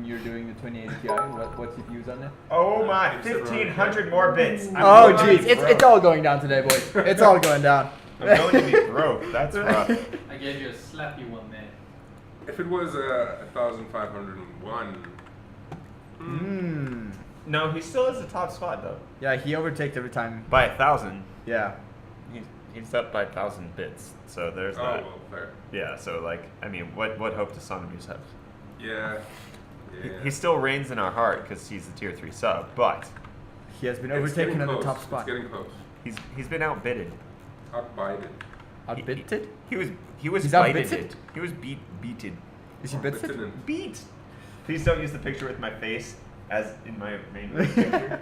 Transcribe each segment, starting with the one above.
you're doing the 2080 Ti. What's your views on that? Oh my, 1,500 more bits. Oh jeez, it's all going down today, boys. It's all going down. I'm going to be broke. That's rough. I gave you a slappy one there. If it was 1,501. No, he still has the top spot though. Yeah, he overtakes every time. By 1,000. Yeah. He's up by 1,000 bits. So there's Oh, that. well, fair. Yeah. So like, I mean, what hope does Sonomus have? Yeah. He still reigns in our heart because he's a tier 3 sub, but He has been It's overtaken getting on the close. top spot. It's getting close. he's been outbidded. Outbided. Outbitted? He was He's bited. outbitted? He was beated. Is he bitted? Beat. Please don't use the picture with my face as in my main picture.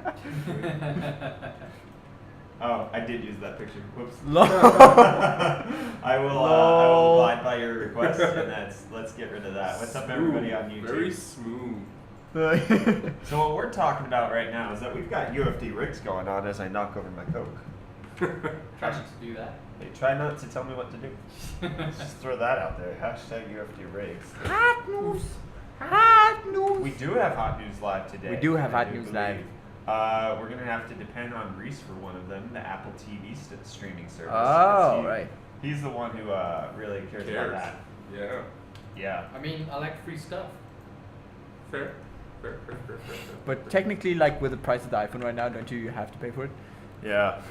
Oh, I did use that picture. Whoops. I will abide by your request, and let's get rid of that. What's up, everybody on YouTube? Very smooth. So what we're talking about right now is that we've got UFD rigs going on as I knock over my Coke. Try not to do that. Hey, try not to tell me what to do. Just throw that out there. Hashtag UFD rigs. Hot news. Hot news. We do have hot news live today. We do have I hot news believe. live. We're gonna have to depend on Reese for one of them, the Apple TV streaming service. Oh, right. He's the one who really cares about that. Yeah. Yeah. I mean, I like free stuff. Fair. But technically, like with the price of the iPhone right now, don't you have to pay for it? Yeah.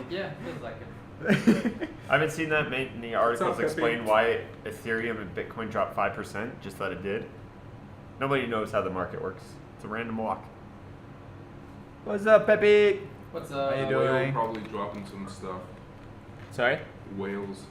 Yeah, feels like it. I haven't seen that many articles Sounds explain happy. why Ethereum and Bitcoin dropped 5%, just that it did. Nobody knows how the market works. It's a random walk. What's up, Pepe? What's How you up? doing? Whale probably dropping some stuff. Sorry? Whales.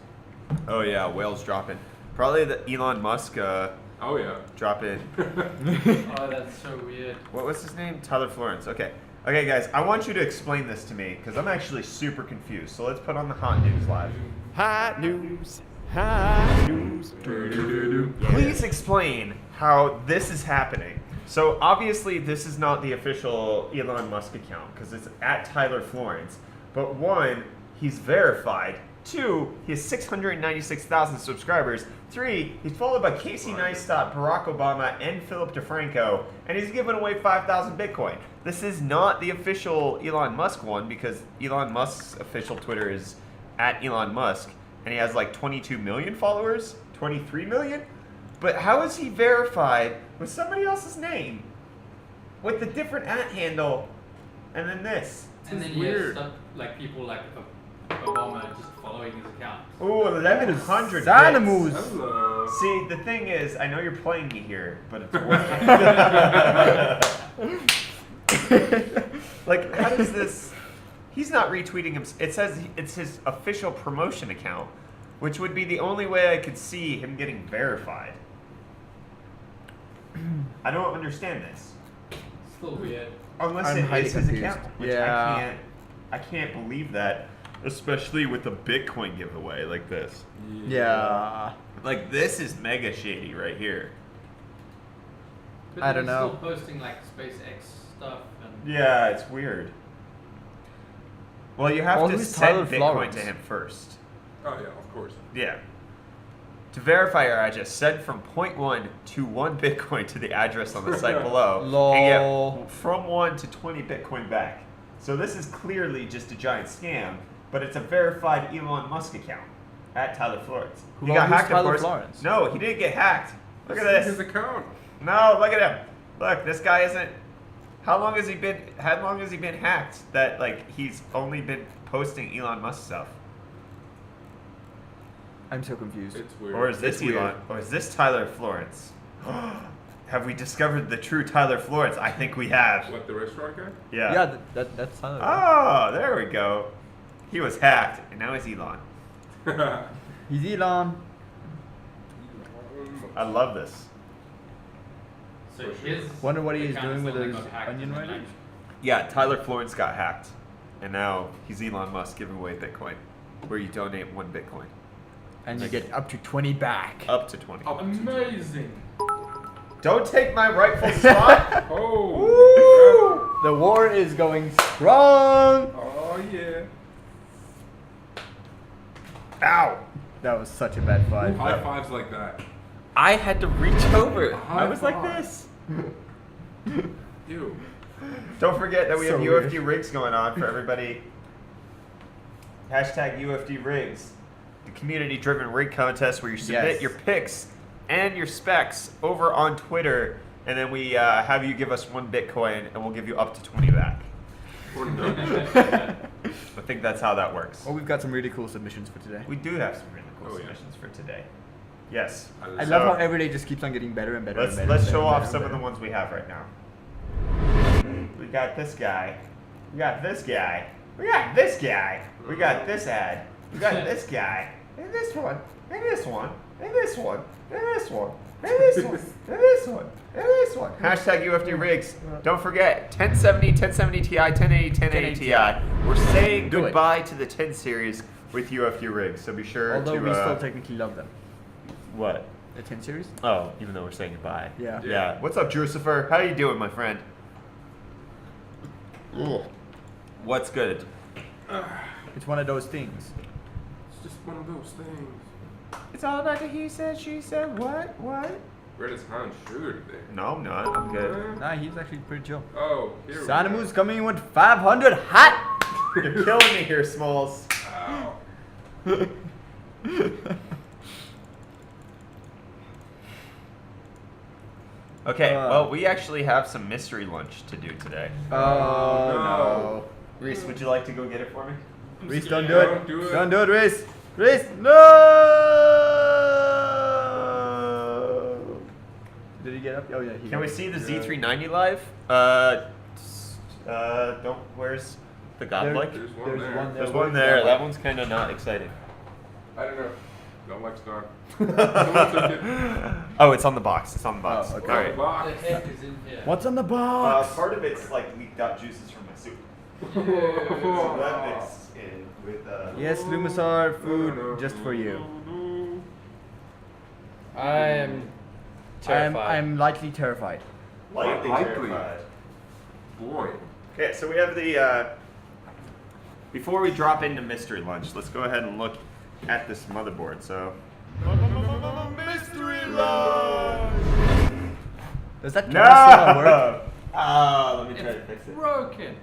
Oh yeah, whales dropping. Probably the Elon Musk Oh yeah. dropping. Oh, that's so weird. What was his name? Tyler Florence. Okay. Okay, guys, I want you to explain this to me because I'm actually super confused. So let's put on the hot news live. Hot news. Hot news. Please explain how this is happening. So obviously this is not the official Elon Musk account because it's at Tyler Florence. But one, he's verified. Two, he has 696,000 subscribers. Three, he's followed by Casey Neistat, Barack Obama, and Philip DeFranco, and he's giving away 5,000 Bitcoin. This is not the official Elon Musk one because Elon Musk's official Twitter is at Elon Musk, and he has like 22 million followers, 23 million. But how is he verified with somebody else's name, with the different @ handle, and then this? And then you have stuff like people like Obama just following his account. Ooh, 1,100 Sonomus. bits. Hello. See, the thing is, I know you're playing me here, but it's working. Like, how does this? He's not retweeting him. It says it's his official promotion account, which would be the only way I could see him getting verified. I don't understand this. Still weird. Unless I'm it highly is his confused. account, which Yeah. I can't believe that, especially with the Bitcoin giveaway like this. Yeah. Like this is mega shady right here. But I they're don't know. Still posting like SpaceX stuff and Yeah, it's weird. Well, you have Well, to who's send Tyler Bitcoin Florence? to him first. Oh yeah, of course. Yeah. To verify your address, send from 0.1 to 1 Bitcoin to the address on the site below. Lol. And get from 1 to 20 Bitcoin back. So this is clearly just a giant scam, but it's a verified Elon Musk account at Tyler Florence. Who He got owns hacked, of Tyler course. Florence? No, he didn't get hacked. Look at This is this. his account. No, look at him. Look, this guy isn't. How long has he been hacked that like he's only been posting Elon Musk stuff? I'm so confused. It's weird. Or is this It's weird. Elon? Or is this Tyler Florence? Have we discovered the true Tyler Florence? I think we have. What, the restaurant guy? Yeah. Yeah, that's Tyler. Oh, there we go. He was hacked, and now he's Elon. He's Elon. I love this. so his Wonder what he is account doing with only his got hacked onion and right then, now? Yeah, Tyler Florence got hacked, and now he's Elon Musk giving away Bitcoin, where you donate 1 Bitcoin, And you get up to 20 back. up to 20. Up to 20. Amazing. Don't take my rightful spot. Oh. The war is going strong. Oh yeah. Ow. That was such a bad fight. High fives like that. I had to reach over. High I was like five. this. Ew. Don't forget that we have So UFD weird. rigs going on for everybody. Hashtag UFD rigs. The community-driven rig contest where you submit Yes. your picks and your specs over on Twitter, and then we have you give us 1 Bitcoin, and we'll give you up to 20 back. We're done. I think that's how that works. Oh, we've got some really cool submissions for today. We do have some really cool Oh, yeah. submissions for today. Yes. I So, love how every day just keeps on getting better and better. Let's and better let's and show better off and some of better. the ones we have right now. We got this guy. We got this guy. We got this guy. We got this ad. We got this guy. And this one. And this one. And this one. And this one. And this one. And this one. And this one. Hashtag UFD rigs. Don't forget 1070, 1070 Ti, 1080, 1080 Ti. We're saying Do it. goodbye to the 10 series with UFD rigs. So be sure Although to. we still technically love them. What? The 10 series? Oh, even though we're saying goodbye. Yeah. Yeah. What's up, Drucifer? How you doing, my friend? What's good? It's one of those things. It's just one of those things. It's all about the he said, she said, what? Where does Han Sugar today? No, I'm not. I'm good. Nah, he's actually pretty chill. Oh, here we Sanamu's coming in with 500 hot! You're killing me here, Smalls. Ow. Okay, well, we actually have some mystery lunch to do today. Oh, Reese, would you like to go get it for me? no. Reese, scared. don't do it. Don't do it. Don't do it, Reese. Reese, no! Did he get up? Oh, yeah. He Can got we up. see the Yeah. Z390 live? Don't. Where's the godlike? There's one There's there. one there. There's one there. That one's kind of not exciting. I don't know. No, Mike's gone. Someone took it. Oh, it's on the box. It's on the box. Oh, okay. All right. The Box. head is in here. What's on the box? Part of it's like leaked out juices from my soup. So Oh. that mixed in with Yes, Lumisar, food just for you. I am terrified. I'm lightly terrified. lightly Likely. terrified. Boy. Okay, so we have the. Before we drop into mystery lunch, let's go ahead and look at this motherboard. So. Mystery lunch. Does that camera still work? No. Let me try to It's fix it. broken.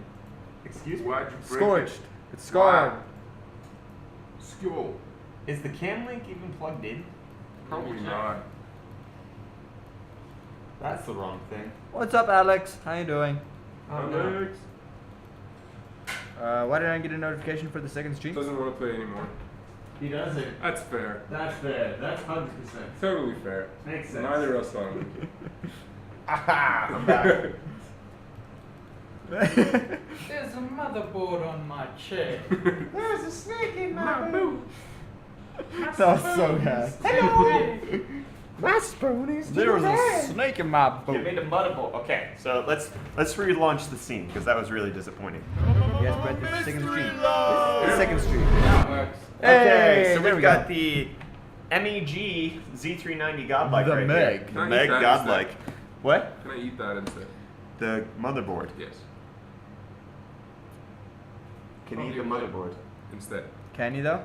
Excuse me. Why'd you break Scorched. it? It's scarred. Why? Skill. Is the cam link even plugged in? Probably not. That's the wrong thing. What's up, Alex? How you doing? Alex Why did I get a notification for the second stream? doesn't want to play anymore. He doesn't. That's fair. That's fair. That's 100%. Totally fair. Makes sense. Neither us on Aha! I'm back. There's a motherboard on my chair. There's a snake in my boot. That was so bad. Hello. My spoon is There was a snake in my Give me boot. the motherboard. Okay, so let's relaunch the scene because that was really disappointing. Yes, Brett, this is the second stream. This is the second stream. That works. Okay, Hey, so there we've we got go. the MEG Z390 Godlike The right Meg. here. Can I The Meg eat that Godlike. instead? What? Can I eat that instead? The motherboard. Yes. Can you eat the motherboard? Instead. Can you though?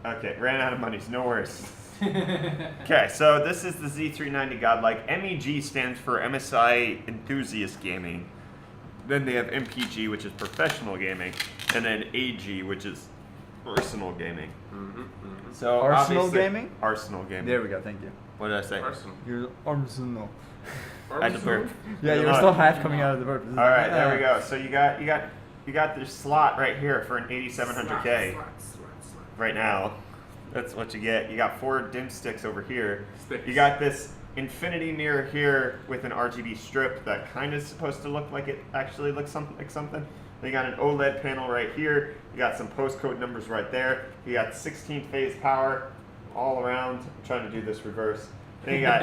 Okay, ran out of money, so no worries. Okay, so this is the Z390 Godlike. MEG stands for MSI Enthusiast Gaming. Then they have MPG, which is professional gaming, and then AG, which is personal gaming. So Arsenal obviously- Gaming? Arsenal Gaming. There we go. Thank you. What did I say? Arsenal. You're Arsenal. I had to burp. Yeah, you were All still half coming out of the burp. All right, there we go. So you got this slot right here for an 8700K right now. That's what you get. You got 4 dim sticks over here. Sticks. You got this infinity mirror here with an RGB strip that kind of supposed to look like it actually looks like something. Then you got an OLED panel right here. You got some postcode numbers right there. You got 16 phase power all around. I'm trying to do this reverse. Then you got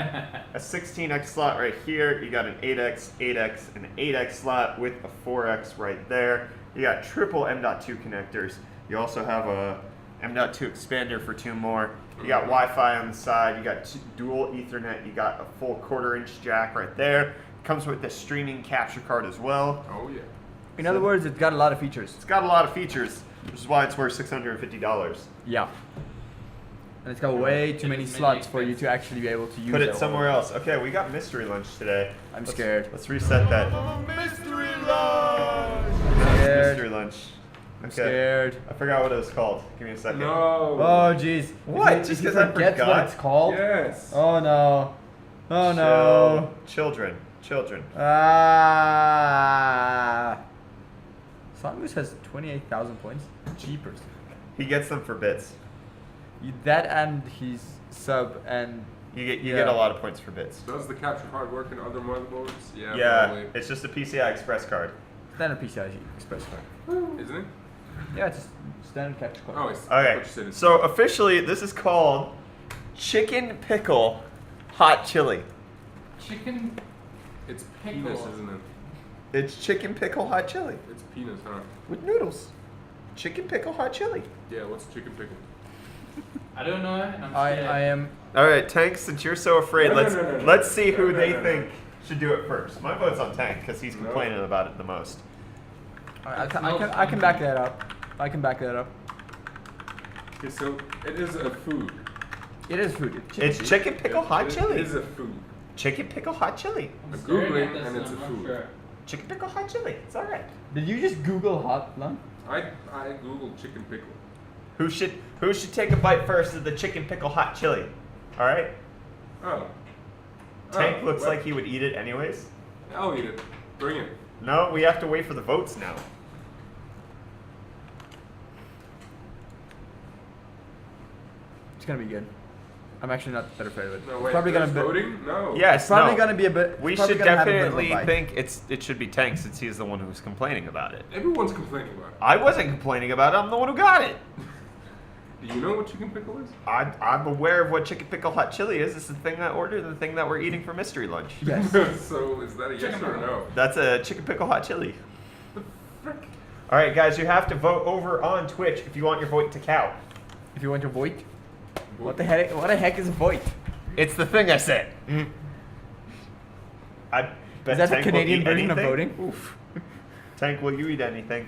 a 16x slot right here. You got an 8x, 8x, and an 8x slot with a 4x right there. You got triple M.2 connectors. You also have a M.2 expander for 2 more. You got Wi-Fi on the side. You got dual Ethernet. You got a full 1/4-inch jack right there. Comes with the streaming capture card as well. Oh yeah. In other words, it's got a lot of features. It's got a lot of features, which is why it's worth $650. Yeah. And it's got way too It many is slots for you expensive. to actually be able to use Put it all. somewhere else. Okay, we got mystery lunch today. I'm Let's- scared. Let's reset that. Mystery lunch. Scared. Mystery lunch. I'm Okay. scared. I forgot what it was called. Give me a second. No. Oh jeez. What? If Just he 'cause I forgets what forgot? it's called? Yes. Oh no. Oh no. Children. Ah. Songus has 28,000 points. Jeepers. He gets them for bits. That and he's sub and You get Yeah. a lot of points for bits. Does the capture card work in other motherboards? Yeah, Yeah, probably. it's just a PCI Express card. standard PCI Express card. Isn't it? Yeah, it's a standard capture card. Oh, it's. I Okay, thought you said it's so officially this is called chicken pickle hot chili. Chicken. It's Pickle. penis, isn't it? It's chicken pickle hot chili It's penis, huh? with noodles. Chicken pickle hot chili. Yeah, what's chicken pickle? I don't know, and I'm I scared. am. All right, Tank. Since you're so afraid, No, no, let's no, no, no. let's see who No, they no, no. think should do it first. My vote's on Tank because he's No. complaining about it the most. I can back that up. I can back that up. Okay, so it is a food. It is food. It's chicken pickle hot It chili. is a food. Chicken pickle hot chili. I'm I'm staring Googling at this and it's I'm a not food. sure. Chicken pickle hot chili. It's all right. Did you just Google hot lunch? I googled chicken pickle. Who should take a bite first of the chicken pickle hot chili? All right. Oh. Tank Oh, looks well, like he would eat it anyways. I'll eat it. Bring it. No, we have to wait for the votes now. It's gonna be good. I'm actually not that afraid of it. No, It's wait. probably gonna there's be. voting? No. Yes, It's probably no. gonna be a bit. We it's probably should gonna have a bit of a definitely bite. think it should be Tank since he's the one who's complaining about it. Everyone's complaining about I wasn't complaining about it. I'm the one who got it. it. Do you know what chicken pickle is? I'm aware of what chicken pickle hot chili is. It's the thing I ordered, the thing that we're eating for mystery lunch. Yes. So is that a yes Chicken or a pickle. no? That's a chicken pickle hot chili. The frick? All right, guys, you have to vote over on Twitch if you want your vote to count. If you want your void, what the heck? What the heck is a void? It's the thing I said. I bet Is that the Tank will Canadian eat version of anything. voting? Oof. Tank, will you eat anything?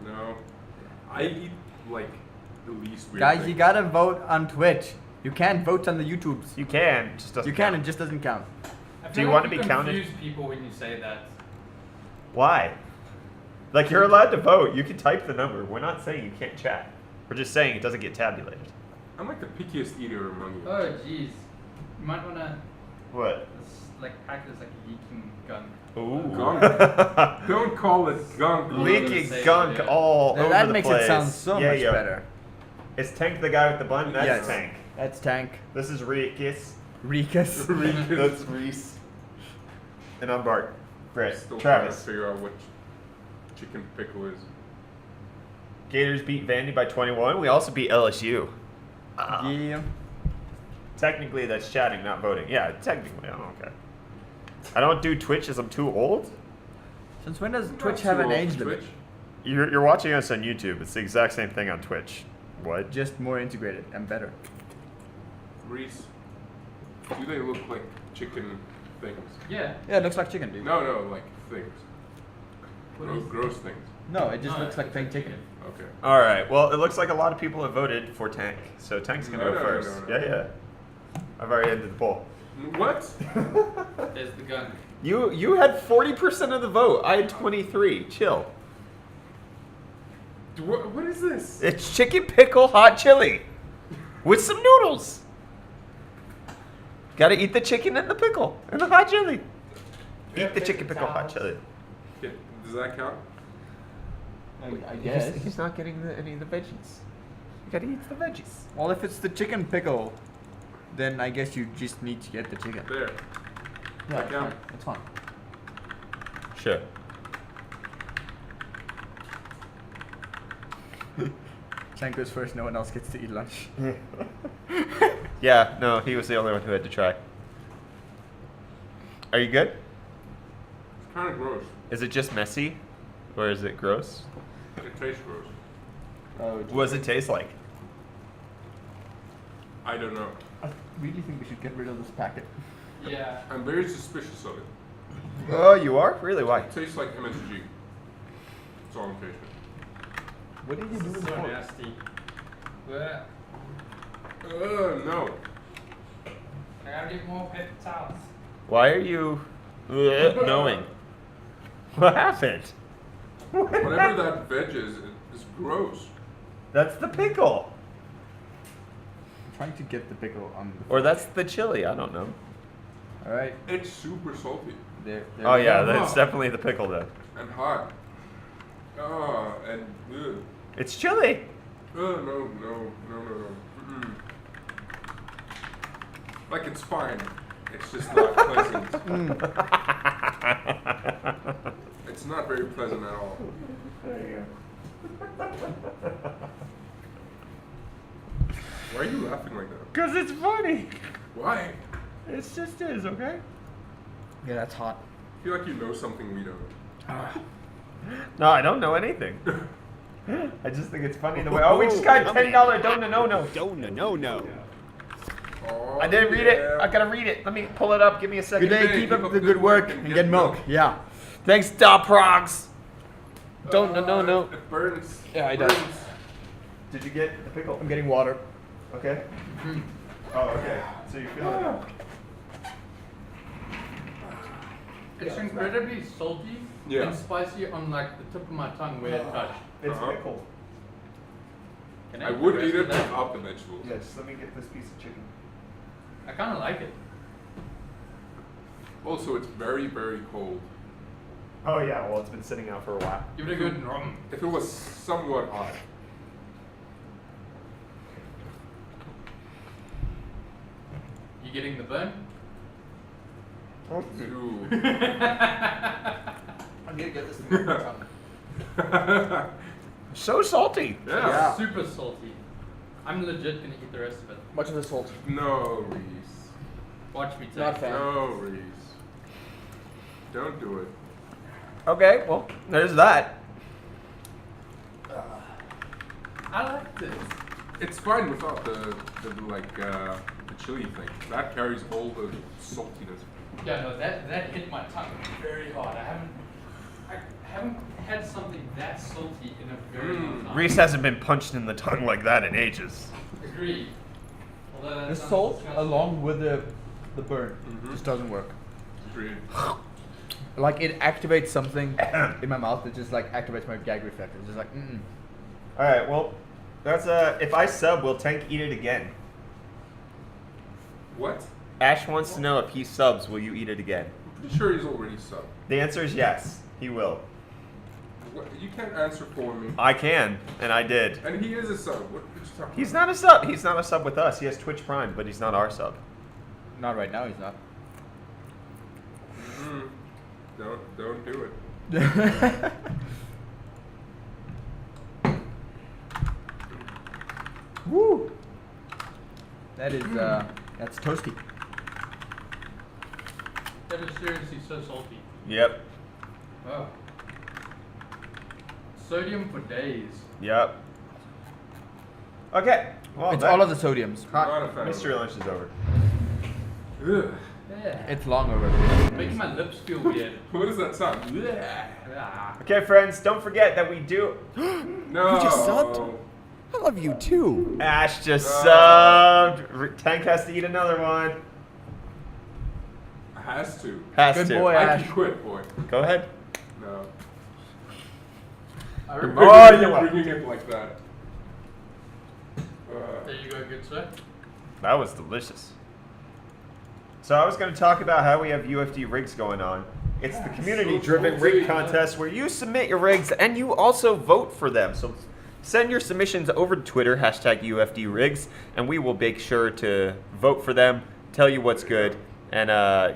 No. I eat like the least weird Guys, things. you gotta vote on Twitch. You can't vote on the YouTubes. You can, it just doesn't You can, count. it just doesn't count. I Do feel you like want to be confuse counted? people when you say that. Why? Like, you're allowed to vote. You can type the number. We're not saying you can't chat. We're just saying it doesn't get tabulated. I'm like the pickiest eater among you. Oh jeez, you might wanna What? like practice like leaking gunk. Ooh. Gunk. Don't call it gunk. Leaking Say gunk it, yeah. all over That the makes place. it sound so Yeah, much yeah. better. Is Tank the guy with the bun? That's Yes. Tank. That's Tank. This is Rikus. Rikus. That's Reese. And I'm Bart. Brett. Still trying to Travis. figure out what chicken pickle is. Gators beat Vandy by 21. We also beat LSU. Yeah. Technically, that's chatting, not voting. Yeah, technically, I don't care. I don't do Twitch as I'm too old. Since when does Not Twitch too have an old age for limit? Twitch. You're watching us on YouTube. It's the exact same thing on Twitch. What? Just more integrated and better. Reese, do they look like chicken things? Yeah. Yeah, it looks like chicken, dude. No, like things. What is- Gross things. No, it just No, looks like it's fake chicken. Okay. All right. Well, it looks like a lot of people have voted for Tank, so Tank's gonna No, go no, first. no, no. Yeah. I've already ended the poll. What? There's the gunk. You had 40% of the vote. I had 23. Chill. What is this? It's chicken pickle hot chili with some noodles. Gotta eat the chicken and the pickle and the hot chili. Eat the chicken pickle hot chili. Okay, does that count? I guess. He's not getting any of the veggies. You gotta eat the veggies. Well, if it's the chicken pickle, then I guess you just need to get the chicken. There. Yeah, it's fine. It's fine. Sure. Tank goes first, no one else gets to eat lunch. Yeah, no, he was the only one who had to try. Are you good? It's kind of gross. Is it just messy? Or is it gross? It tastes gross. Oh, What does it taste like? I don't know. I really think we should get rid of this packet. Yeah. I'm very suspicious of it. Oh, you are? Really? Why? It tastes like MSG. That's all I'm tasting. What did you do So before? nasty. Blech. No. I gotta get more paper towels. Why are you knowing? What happened? Whatever that veg is gross. That's the pickle. I'm trying to get the pickle on the. Or that's the chili. I don't know. All right. It's super salty There Oh we yeah, go. that's definitely the pickle then. and hot. And It's chili. no. Mm-mm. Like it's fine. It's just not pleasant. It's not very pleasant at all. Why are you laughing like that? Cause it's funny. Why? It just is, okay? Yeah, that's hot. I feel like you know something we don't. No, I don't know anything. I just think it's funny the way. Oh, we just got $10 no. Oh, I didn't read it. I gotta read it. Let me pull it up. Give me a second. Good day. Keep up the good work and get milk. Yeah. Thanks, Doprogs. Don't no. It burns. Yeah, I Burns. does. Did you get the pickle? I'm getting water. Okay. Oh, okay. So you're feeling it. It's incredibly salty Yeah. and spicy on like the tip of my tongue where it touched. It's Uh-huh. pickle. Can I eat would the eat rest it of that? without the vegetables. Yeah, just let me get this piece of chicken. I kind of like it. Also, it's very, very cold. Oh yeah, well it's been sitting out for a while. Give it a good rum. If it was somewhat hot. You getting the burn? Ooh. I'm gonna get this in my tongue. So salty. Yeah. Super salty. I'm legit gonna eat the rest of it. Much of the salt. No, Reese. Watch me take Not a it. fan. No, Reese. Don't do it. Okay, well, there's that. I like this. It's fine without the chili thing. That carries all the saltiness. Yeah, no, that hit my tongue very hard. I haven't had something that salty in a very long time. Reese hasn't been punched in the tongue like that in ages. Agreed. Although that The sounds salt disgusting. along with the burn Mhm. just doesn't work. Agreed. Like it activates something in my mouth that just like activates my gag reflex. It's just like All right, well, that's if I sub, will Tank eat it again? What? Ash wants to know if he subs, will you eat it again? I'm pretty sure he's already subbed. The answer is yes, he will. What? You can't answer for me. I can, and I did. And he is a sub. What did you talk He's about? not a sub. He's not a sub with us. He has Twitch Prime, but he's not our sub. not right now. He's not. Mm. Don't do it. Woo! That is that's toasty. That is seriously so salty. Yep. Oh. Sodium for days. Yep. Okay. Well, It's all of the sodiums. Not a fan. Mystery lunch is over. Ugh. Yeah. It's long over. Making my lips feel weird. What does that sound? Ah. Okay, friends, don't forget that we do. No. You just subbed? I love you too. Ash just No. subbed. Tank has to eat another one. Has to. Has Good to. boy, I Ash. can quit, boy. Go ahead. No. I Oh, remember. you're welcome. Bringing it like that. There you go, good sir. That was delicious. So I was going to talk about how we have UFD rigs going on. It's the community-driven so rig sweet. contest where you submit your rigs and you also vote for them. So send your submissions over to Twitter, #UFD rigs, and we will make sure to vote for them, tell you what's good, and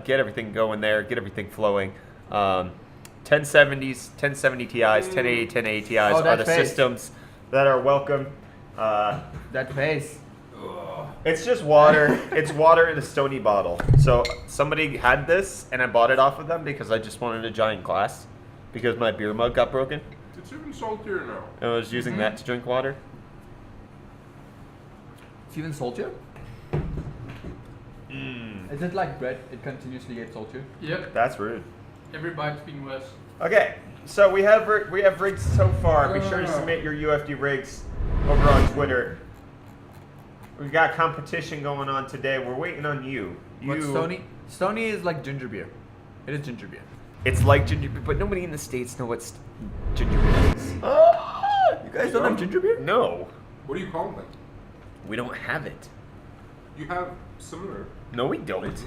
get everything going there, get everything flowing. 1070s, 1070 Ti's, 1080, 1080 Ti's Oh, are that the face. systems that are welcome. That face. It's just water. It's water in a stony bottle. So somebody had this, and I bought it off of them because I just wanted a giant glass because my beer mug got broken. It's even saltier now. And I was using that to drink water. It's even saltier. Is it like bread? It continuously gets saltier. Yep. That's rude. Every bite's been worse. Okay, so we have rigs so far. Be sure to submit your UFD rigs over on Twitter. We got competition going on today. We're waiting on you. What's Stony? Stony is like ginger beer. It is ginger beer. It's like ginger beer, but nobody in the States know what ginger beer is. You guys don't have ginger beer? No, What do you call them? we don't have it. You have similar No, we don't. flavors.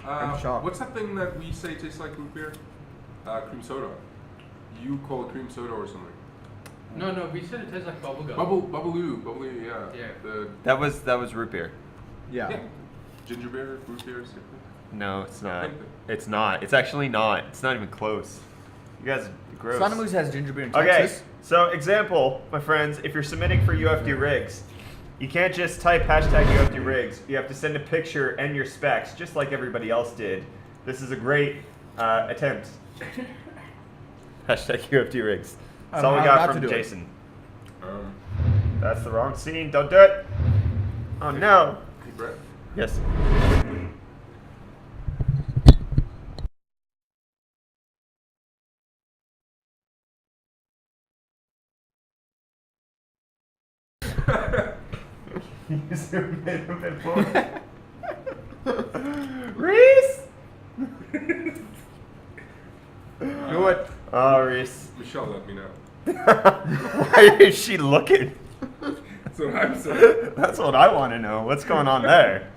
I'm shocked. What's that thing that we say tastes like root beer? Cream soda. You call it cream soda or something. No, we said it tastes like bubblegum. Bubbaloo, yeah. Yeah. That was root beer. Yeah. Ginger beer, root beer, same thing. No, it's not. Same thing. It's not. It's actually not. It's not even close. You guys are gross. Santa Moose has ginger beer in Okay, Texas. so example, my friends, if you're submitting for UFD rigs, you can't just type hashtag UFD rigs. You have to send a picture and your specs, just like everybody else did. This is a great attempt. Hashtag UFD rigs. That's all we how got not from to do it. Jason. That's the wrong scene. Don't do it. Oh no. Deep breath. Yes. You zoom in a bit more. Reese! Do it. Oh, Reese. Michelle let me know. Why is she looking? That's what I'm saying. That's what I want to know. What's going on there?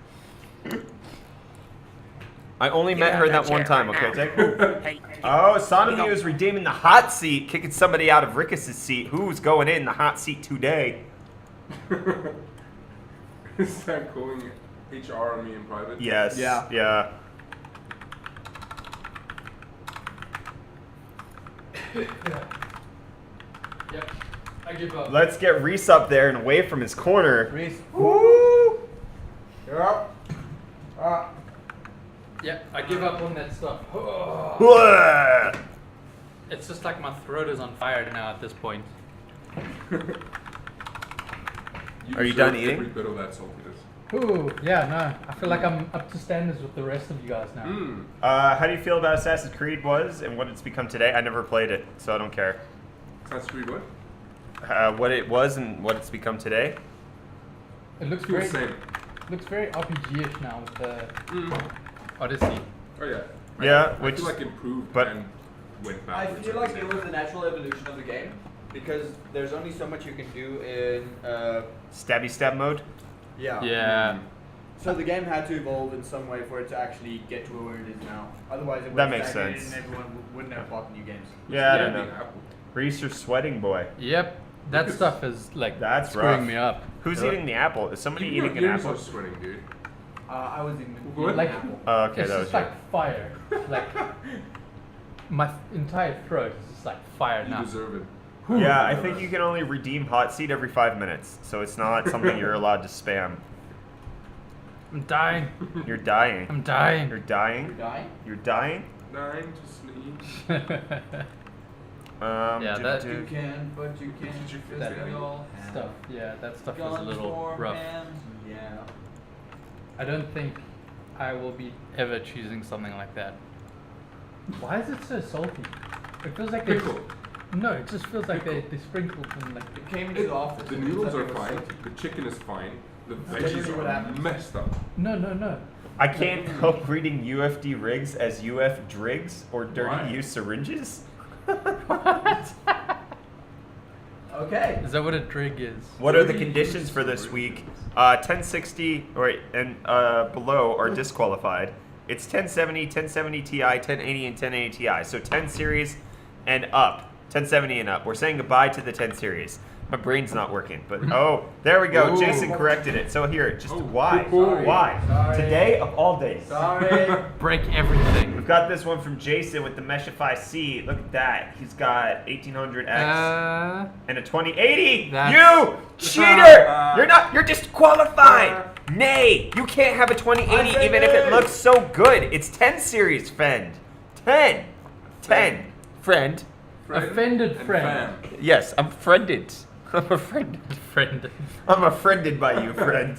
I only met her that one time, okay? Take Oh, Sonomu is redeeming the hot seat, kicking somebody out of Rickus's seat. Who's going in the hot seat today? Is that calling HR on me in private? Yes. Yeah. Yeah. Yep. I give up. Let's get Reese up there and away from his corner. Reese. Woo! You're up. Yep. I give up on that stuff. Whoa! It's just like my throat is on fire now at this point. Are you deserve done eating? Every bit of that saltiness. Ooh, yeah, no. I feel like I'm up to standards with the rest of you guys now. How do you feel about Assassin's Creed was and what it's become today? I never played it, so I don't care. Assassin's Creed what? What it was and what it's become today? It looks Feels very, the same. looks very RPG-ish now with the Odyssey. Oh yeah. Yeah, I which feel like improved but- and went I backwards. feel like it was the natural evolution of the game because there's only so much you can do in. stabby stab mode. Yeah. Yeah. So the game had to evolve in some way for it to actually get to where it is now. Otherwise, it would That have makes stagnated sense. and everyone wouldn't have bought new games. Yeah, I don't Yeah, know. Apple. Reese, you're sweating, boy. Yep. That Because- stuff is like That's screwing rough. me up. Who's eating the apple? Is somebody Your eating an ears apple? are sweating, dude. I was in What? Like- Apple. Oh, okay, It's that was just you. like fire. Like my entire throat is just like fire You now. deserve it. Yeah, I think you can only redeem hot seat every 5 minutes, so it's not something you're allowed to spam. I'm dying. You're dying. I'm dying. You're dying. Dying? You're dying. 9 to sleep. Yeah, that- You can, but you can't. Did you feel that that? stuff. Yeah, that stuff was a Guns little for rough. hands. Yeah. I don't think I will be ever choosing something like that. Why is it so salty? It feels like they. Pickle. No, it just feels like they sprinkled some like. It came into the office. The and noodles it are was fine. salty. The chicken is fine. The That's literally what veggies are happens. messed up. No. I can't help reading UFD rigs as UF drigs or dirty Why? use syringes. Okay. Is that what a drig is? What are the Dirty conditions use for this syringes. week? 1060 and below are disqualified. It's 1070, 1070 Ti, 1080, and 1080 Ti. So 10 series and up. 1070 and up. We're saying goodbye to the 10 series. My brain's not working, but oh, there we go. Ooh. Jason corrected it. So here, just Oh, why? sorry. Why? Sorry. Today of all days. Sorry. Break everything. We've got this one from Jason with the Meshify C. Look at that. He's got 1800X and a 2080. That's- You cheater! You're disqualified. Nay, you can't have a 2080 I even if it said looks so good. It's 10 series, friend. 10. 10. Friend. Offended and friend. fam. Yes, I'm friended. I'm a friend. Friend. I'm offended by you, friend.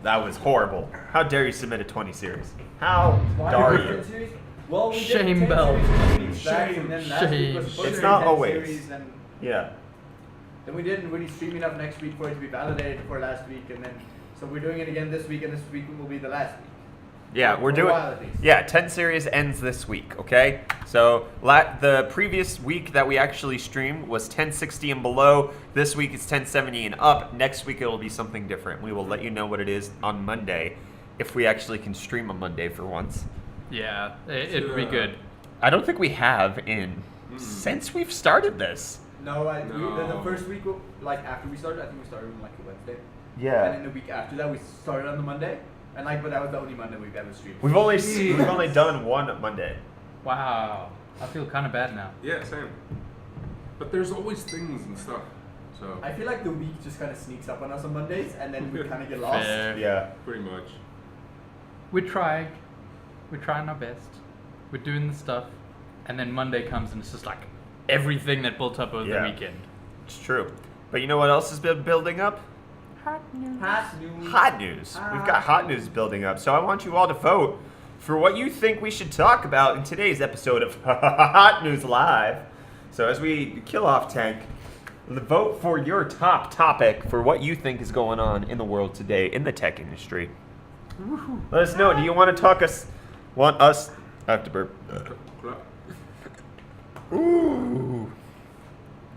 That was horrible. How dare you submit a 20 series? How Why dare did we you? do 10 series? Well, we did Shame 10 bell. series 2 weeks back, Shame, and then last week was shame. supposed It's to be not 10 always. series, and Yeah. Then we didn't really stream enough next week for it to be validated for last week, and then so we're doing it again this week, and this week will be the last week. Yeah, we're For a doing. while at least. Yeah, 10 series ends this week. Okay, so the previous week that we actually streamed was 1060 and below. This week it's 1070 and up. Next week it'll be something different. We will let you know what it is on Monday, if we actually can stream on Monday for once. Yeah, it'd be good. I don't think we have since we've started this. No, the No. first week, like after we started, I think we started on like a Wednesday. Yeah. And then the week after that, we started on the Monday, and like, but that was the only Monday we've ever streamed. We've only done one Monday. Wow, I feel kind of bad now. Yeah, same. But there's always things and stuff. So I feel like the week just kind of sneaks up on us on Mondays, and then we kind of get lost. Fair. Yeah. pretty much. We're trying our best. We're doing the stuff, and then Monday comes and it's just like everything that built up over Yeah. the weekend. It's true. But you know what else has been building up? Hot news. Hot news. We've got hot news building up. So I want you all to vote for what you think we should talk about in today's episode of Hot News Live. So as we kill off Tank, vote for your top topic for what you think is going on in the world today in the tech industry. Let us know. Do you want to want us? I have to burp. Ooh.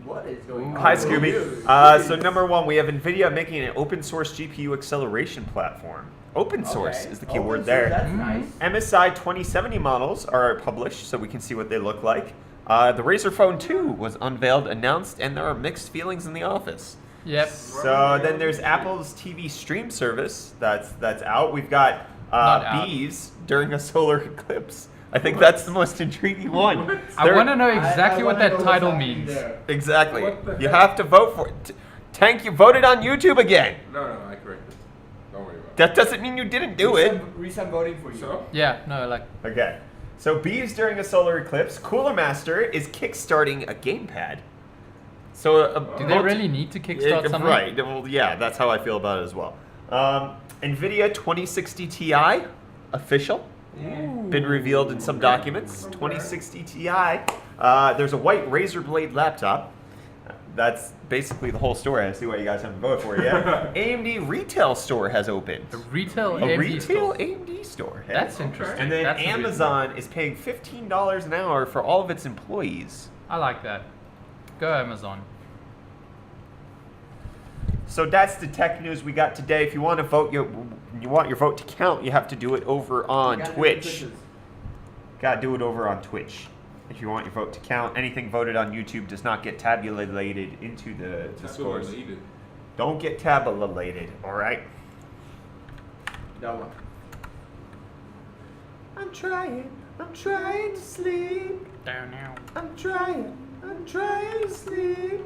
What is going on? Hi, Scooby. So number one, we have NVIDIA making an open source GPU acceleration platform. Open source is the key word there. That's nice. MSI 2070 models are published, so we can see what they look like. The Razer Phone 2 was unveiled, announced, and there are mixed feelings in the office. Yep. So then there's Apple's TV stream service that's out. We've got Not out. bees during a solar eclipse. I think that's the most intriguing one. I want to know exactly I what wanna that know title what's happening means. there. Exactly. What the You heck? have to vote for it. Tank, you voted on YouTube again. No, I corrected. Don't worry about it. That doesn't mean you didn't do it. Reese, I'm voting for you. So? Yeah, no, like Okay. So bees during a solar eclipse. Cooler Master is kickstarting a gamepad. So do they really need to kickstart something? Right. Well, yeah, that's how I feel about it as well. NVIDIA 2060 Ti official. Been revealed in some documents. 2060 Ti. There's a white Razer Blade laptop. That's basically the whole story. I see why you guys haven't voted for it yet. AMD retail store has opened. a retail A AMD retail store. AMD store. That's Hey. interesting. And then That's a good Amazon is paying $15 an hour for all of its employees. I like that. Go Amazon. So that's the tech news we got today. If you want to vote, you want your vote to count, you have to do it over on Gotta do Twitch. Twitches. Gotta do it over on Twitch. If you want your vote to count, anything voted on YouTube does not get tabulated into the scores. Tabulated. Don't get tabulated, all right? That one. I'm trying to sleep. Down now. I'm trying to sleep.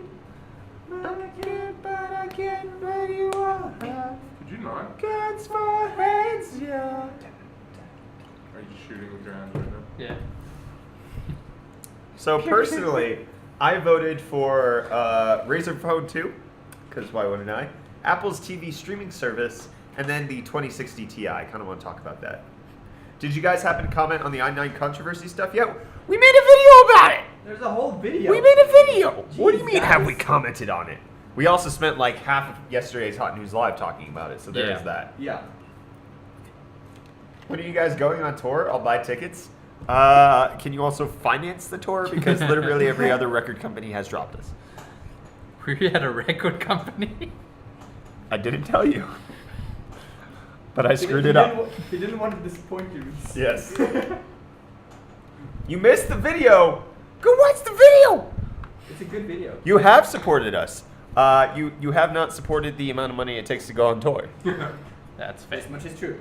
But I can't, but you are. Could you not? God's for hands, yeah. Are you just shooting with your hands right now? Yeah. So personally, I voted for Razer Phone 2, because why wouldn't I? Apple's TV streaming service, and then the 2060 Ti. I kind of want to talk about that. Did you guys happen to comment on the i9 controversy stuff yet? We made a video about it! There's a whole video. We made a video! What do you Jeez, mean, have guys. we commented on it? We also spent like half of yesterday's Hot News Live talking about it, so there is Yeah. that. Yeah. When are you guys going on tour? I'll buy tickets. Can you also finance the tour? Because literally every other record company has dropped us. We had a record company. I didn't tell you. But I screwed He it didn't up. He didn't want to disappoint you. Reese. Yes. You missed the video. Go watch the video. It's a good video. You have supported us. You have not supported the amount of money it takes to go on tour. That's fair. As much is true.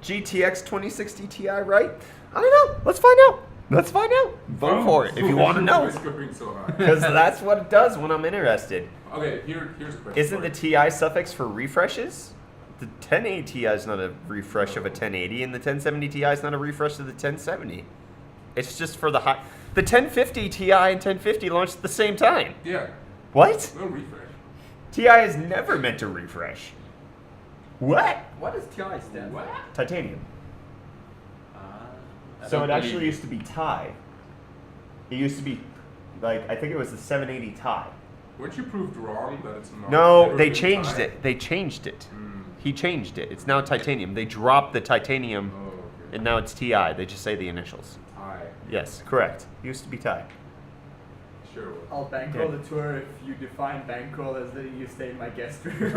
GTX 2060 Ti, right? I don't know. Let's find out. Let's find out. Vote for it if you want to know. Why is going so high? Because that's what it does when I'm interested. Okay, here's a question. Isn't the TI suffix for refreshes? The 1080 Ti is not a refresh of a 1080, and the 1070 Ti is not a refresh of the 1070. It's just for the high. The 1050 Ti and 1050 launched at the same time. Yeah, What? no refresh. Ti is never meant to refresh. What? What does TI stand for? Titanium. I So don't it actually believe- used to be Ti. It used to be, like, I think it was the 780 Ti. Weren't you proved wrong that it's not? No, never they been changed tied? it. They changed it. Mm. He changed it. It's now titanium. They dropped the titanium, Oh, okay. and now it's TI. They just say the initials. Tie. Yes, correct. Used to be Ti. Sure. Will. I'll bankroll the tour if you define bankroll as letting you stay in my guest room.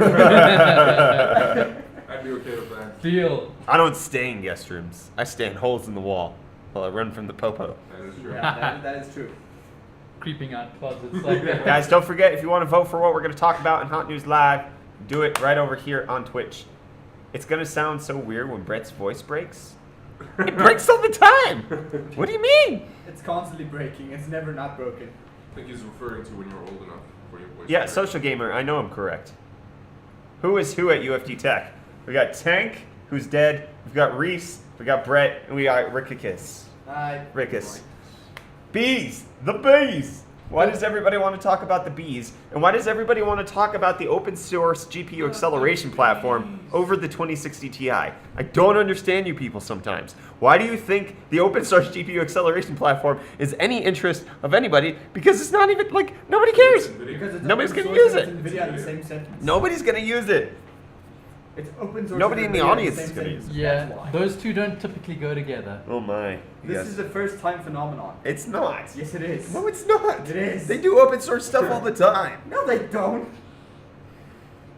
I'd be okay with that. Deal. I don't stay in guest rooms. I stay in holes in the wall while I run from the popo. That is true. Yeah, that is true. Creeping out closets like that. Guys, don't forget, if you want to vote for what we're going to talk about in Hot News Live, do it right over here on Twitch. It's going to sound so weird when Brett's voice breaks. It breaks all the time. What do you mean? It's constantly breaking. It's never not broken. I think he's referring to when you're old enough for your voice. Yeah, to break. Social Gamer, I know I'm correct. Who is who at UFD Tech? We got Tank, who's dead. We've got Reese, we got Brett, and we got Rickus. Hi. Rickus. Bees! The bees! Why does everybody want to talk about the bees? And why does everybody want to talk about the open source GPU acceleration platform over the 2060 Ti? I don't understand you people sometimes. Why do you think the open source GPU acceleration platform is any interest of anybody? Because it's not even, like, nobody cares. Because it's Nobody's open gonna source use and it. It's NVIDIA in the same sentence. Nobody's going to use it. It's open source. Nobody and in the NVIDIA audience same is gonna sentence. use it. Yeah, That's why. those two don't typically go together. Oh my. This Yes. is a first time phenomenon. It's not. Yes, it is. No, it's not. It is. They do open source stuff all the time. No, they don't.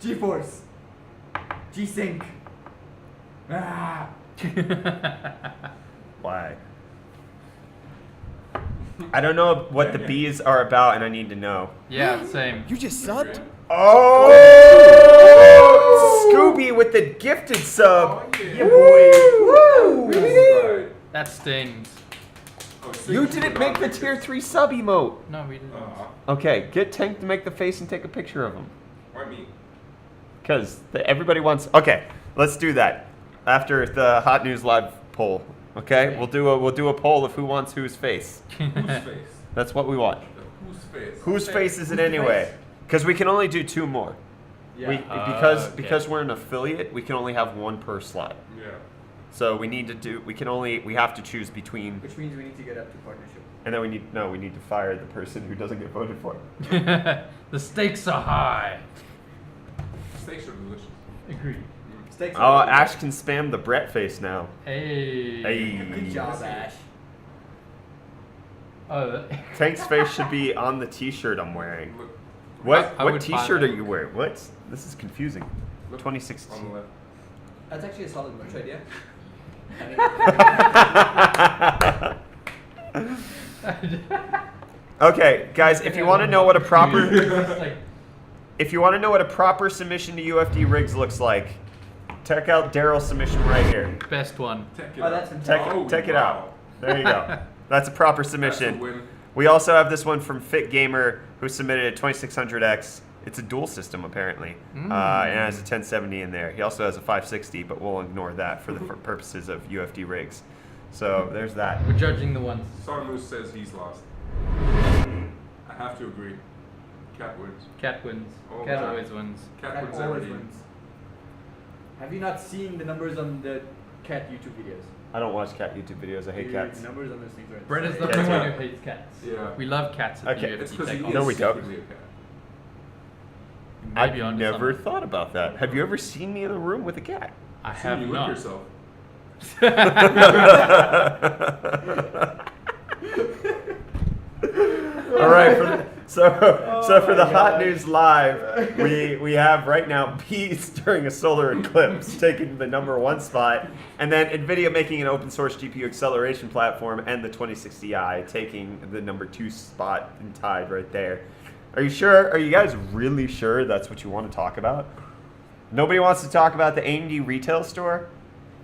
GeForce. G-Sync. Ah. Why? I don't know what the bees are about, and I need to know. Yeah, same. You just subbed? Oh! Scooby with the gifted sub. Oh, yeah. Yeah, boy. Woo! Right. That stings. Oh, so You you didn't forgot make the pictures. tier 3 sub emote. No, we didn't. Okay, get Tank to make the face and take a picture of him. Why me? Because everybody wants. Okay, let's do that after the Hot News Live poll. Okay, we'll do a poll of who wants whose face. Whose face? That's what we want. Whose face? Whose face is it Whose anyway? face? Because we can only do 2 more. Yeah. We, Okay. because we're an affiliate, we can only have 1 per slot. Yeah. So we need to do. We have to choose between, Which means we need to get up to partnership. and then we need to fire the person who doesn't get voted for. The stakes are high. Steaks are delicious. Agreed. Steaks Oh, are really Ash can spam the Brett face now. Hey. Hey. good. Good job, Ash. Oh, that- Tank's face should be on the T-shirt I'm wearing. Look, What I what would buy T-shirt that. are you wearing? What? This is confusing. look 2016. on the left. That's actually a solid merch idea. Okay, guys, if you want to know what a proper It's like, if you want to know what a proper submission to UFD rigs looks like, check out Daryl's submission right here. best one. Check it Oh, out. that's Check fantastic. Oh, check it wow. out. There you go. That's a proper That's a submission. win. We also have this one from Fit Gamer, who submitted a 2600X. It's a dual system apparently, and it has a 1070 in there. He also has a 560, but we'll ignore that for the purposes of UFD rigs. So there's that. We're judging the ones. Sarmoose says he's lost. I have to agree. Cat wins. Cat wins. Oh, Cat wow. always wins. Cat Cat wins always every game. wins. Have you not seen the numbers on the cat YouTube videos? I don't watch cat YouTube videos. I hate Dude, cats. The numbers on those things are Brett is the insane. only Cats one are- who hates cats. Yeah. We love cats at Okay. the It's UFD because he Tech is No, Office. we don't. secretly a cat. You may be I've onto never something. thought about that. Have you ever seen me in a room with a cat? I So have you lick not. yourself. All right. So for the my Hot gosh. News Live, we have right now bees during a solar eclipse taking the number 1 spot, and then NVIDIA making an open source GPU acceleration platform, and the 2060i taking the number 2 spot and tied right there. Are you sure? Are you guys really sure that's what you want to talk about? Nobody wants to talk about the AMD retail store?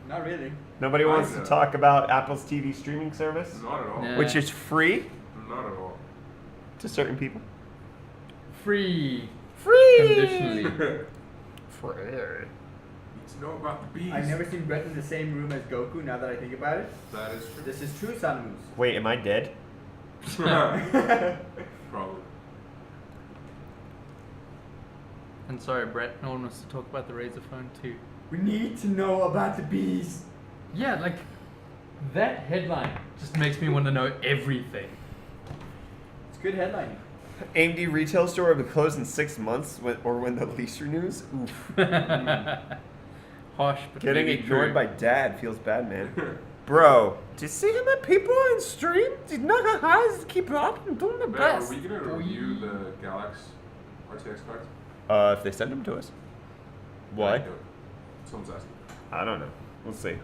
Not really. Nobody wants to know. talk about Apple's TV streaming service, Not at all. Yeah. which is free Not at all. to certain people? Free. Free! Conditionally. Free. Need to know about the bees. I've never seen Brett in the same room as Goku. Now that I think about it, That is true. this is true, Samus. Wait, am I dead? Probably. And sorry, Brett, no one wants to talk about the Razer Phone 2. We need to know about the bees. Yeah, like, that headline just makes me want to know everything. It's good headlining. AMD retail store will be closed in 6 months when the lease renews. Oof. Harsh, but Getting maybe ignored true. by dad feels bad, man. Bro, do you see how many people on stream? Did not guys keep up? I'm doing the Ben, best. are we gonna review the Galax RTX cards? If they send them to us. Why? No. Someone's asking. I don't know. We'll see.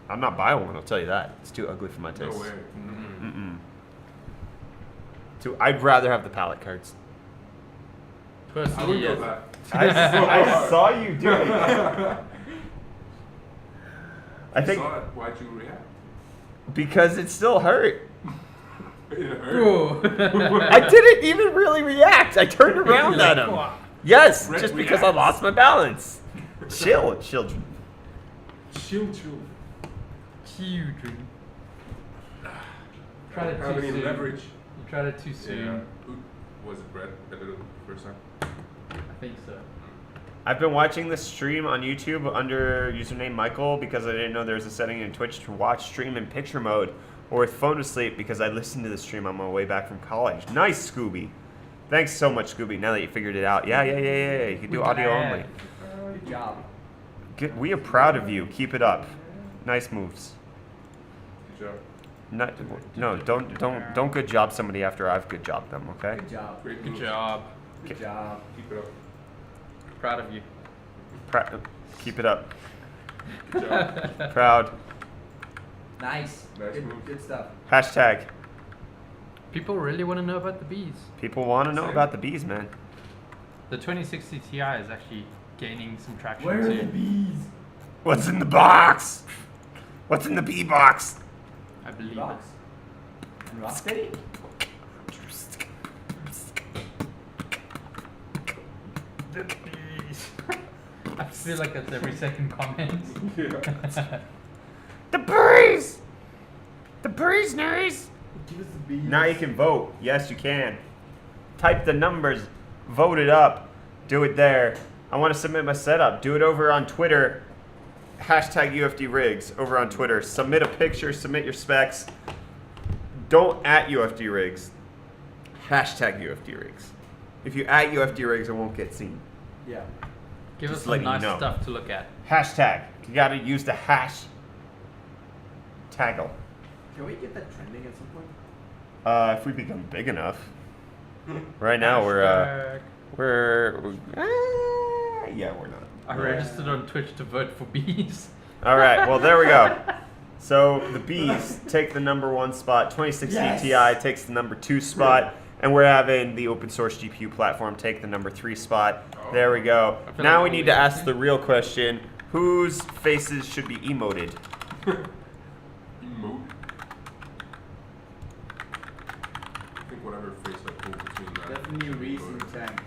I'm not buying one, I'll tell you that. It's too ugly for my taste. No way. Mm-mm. I'd rather have the palette cards. I would Personally, go yes. that. I saw you doing it. I think Saw it. Why'd you react? because it still hurt. It hurt. Bro. I didn't even really react. I turned around at him. Yes, Red just because I reacts. lost my balance. Chill, children. Chill. Children. Tried it Have too any soon. leverage. You tried it too soon. Yeah. Who was it, Brett? I did it the first time. I think so. I've been watching this stream on YouTube under username Michael because I didn't know there was a setting in Twitch to watch stream in picture mode or with phone to sleep because I listened to the stream on my way back from college. Nice, Scooby. Thanks so much, Scooby. Now that you figured it out. Yeah. You can do audio only. Good job. We are proud of you. Keep it up. Nice moves. Good job. No, don't good job somebody after I've good jobbed them, okay? Good job. Great Good move. job. Good job. Keep it up. Proud of you. Keep it up. Good job. Proud. Nice. Nice Good, move. good stuff. Hashtag. People really want to know about the bees. People want to know Same. about the bees, man. The 2060 Ti is actually gaining some traction Where are too. the bees? What's in the box? What's in the bee box? I believe Rocks? And Rocksteady? it. The bees. I feel like that's every second comment. Yeah. The breeze! The breeze, nerds! Give us the bees. Now you can vote. Yes, you can. Type the numbers. Vote it up. Do it there. I want to submit my setup. Do it over on Twitter. Hashtag UFD rigs over on Twitter. Submit a picture. Submit your specs. Don't at UFD rigs. Hashtag UFD rigs. If you at UFD rigs, it won't get seen. Yeah. Give Just us some letting you nice know. stuff to look at. Hashtag. You got to use the hash. Taggle. Can we get that trending at some point? If we become big enough. Right now Hashtag. yeah, we're not. I registered on Twitch to vote for bees. All right, well there we go. So the bees take the number 1 spot. 2060 Yes. Ti takes the number 2 spot, and we're having the open source GPU platform take the number 3 spot. There we go. I feel Now like we all need to we- ask the real question: whose faces should be emoted? Emote. I think whatever face I pull between that. Definitely Reese and Tank.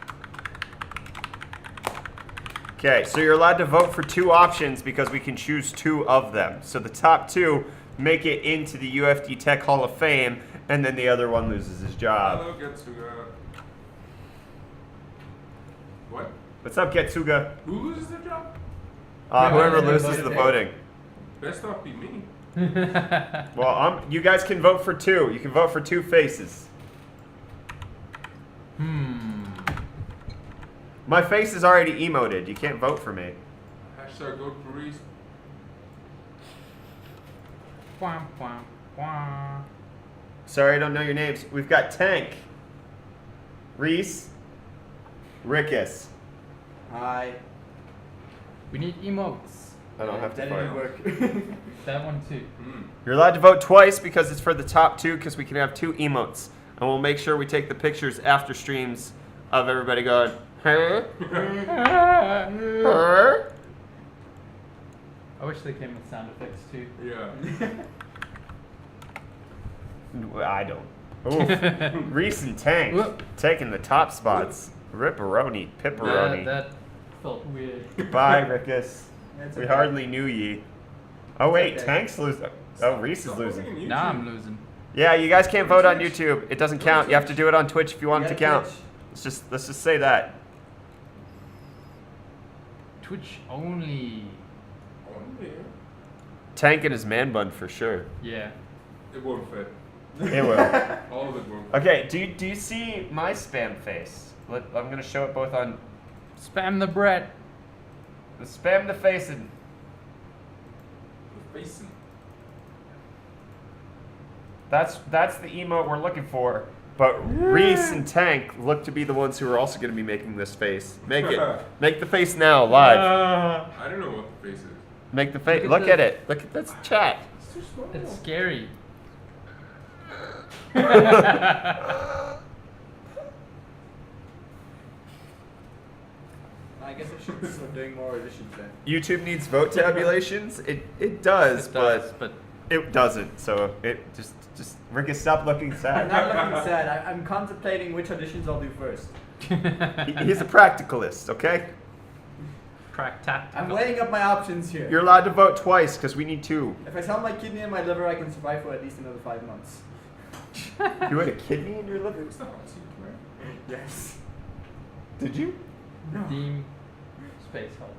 Okay, so you're allowed to vote for 2 options because we can choose 2 of them. So the top 2 make it into the UFD Tech Hall of Fame, and then the other one loses his job. Hello, Getsuga. What? What's up, Getsuga? Who loses their job? Whoever Yeah, loses voted the it. voting. Best not be me. Well, you guys can vote for 2. You can vote for 2 faces. My face is already emoted. You can't vote for me. Hashtag go Paris. Wah, wah, wah. Sorry, I don't know your names. We've got Tank, Reese, Rickus. Hi. We need emotes. I don't have to That vote. didn't work. That one too. You're allowed to vote twice because it's for the top 2 because we can have 2 emotes. And we'll make sure we take the pictures after streams of everybody going, her, her. I wish they came with sound effects too. Yeah. I don't. Oof. Reese and Tank Whoop. taking the top spots. Ripperoni, pipperoni. That felt weird. Goodbye, Rickus. That's We okay. hardly knew ye. Oh wait, okay. Tank's losing. Oh, Reese is Stop losing. voting on Now YouTube. I'm losing. Yeah, you guys can't vote on YouTube. It doesn't count. You have to do it on Twitch if you want it to Yeah, count. Twitch. Let's just say that. Twitch only. Oh, yeah. Tank and his man bun for sure. Yeah. It won't fit. It will. All of it won't. Okay, do you see my spam face? I'm gonna show it both on Spam the bread. spam the face and The facing. that's the emote we're looking for. But Reese and Tank look to be the ones who are also gonna be making this face. Make it. Make the face now live. I don't know what the face is. Make the face. Look Look at at the- it. Look at that's chat. It's too small. It's scary. I guess I should start doing more editions then. YouTube needs vote tabulations. It does, It does, but it doesn't. So it just Ricky, stop looking I'm sad. not looking sad. I'm contemplating which auditions I'll do first. He's a practicalist, okay? Practical. I'm weighing up my options here. You're allowed to vote twice because we need 2. If I sell my kidney and my liver, I can survive for at least another 5 months. You had a kidney in your liver? It's the hot seat, right? Yes. Did you? No. Team Space Hulk.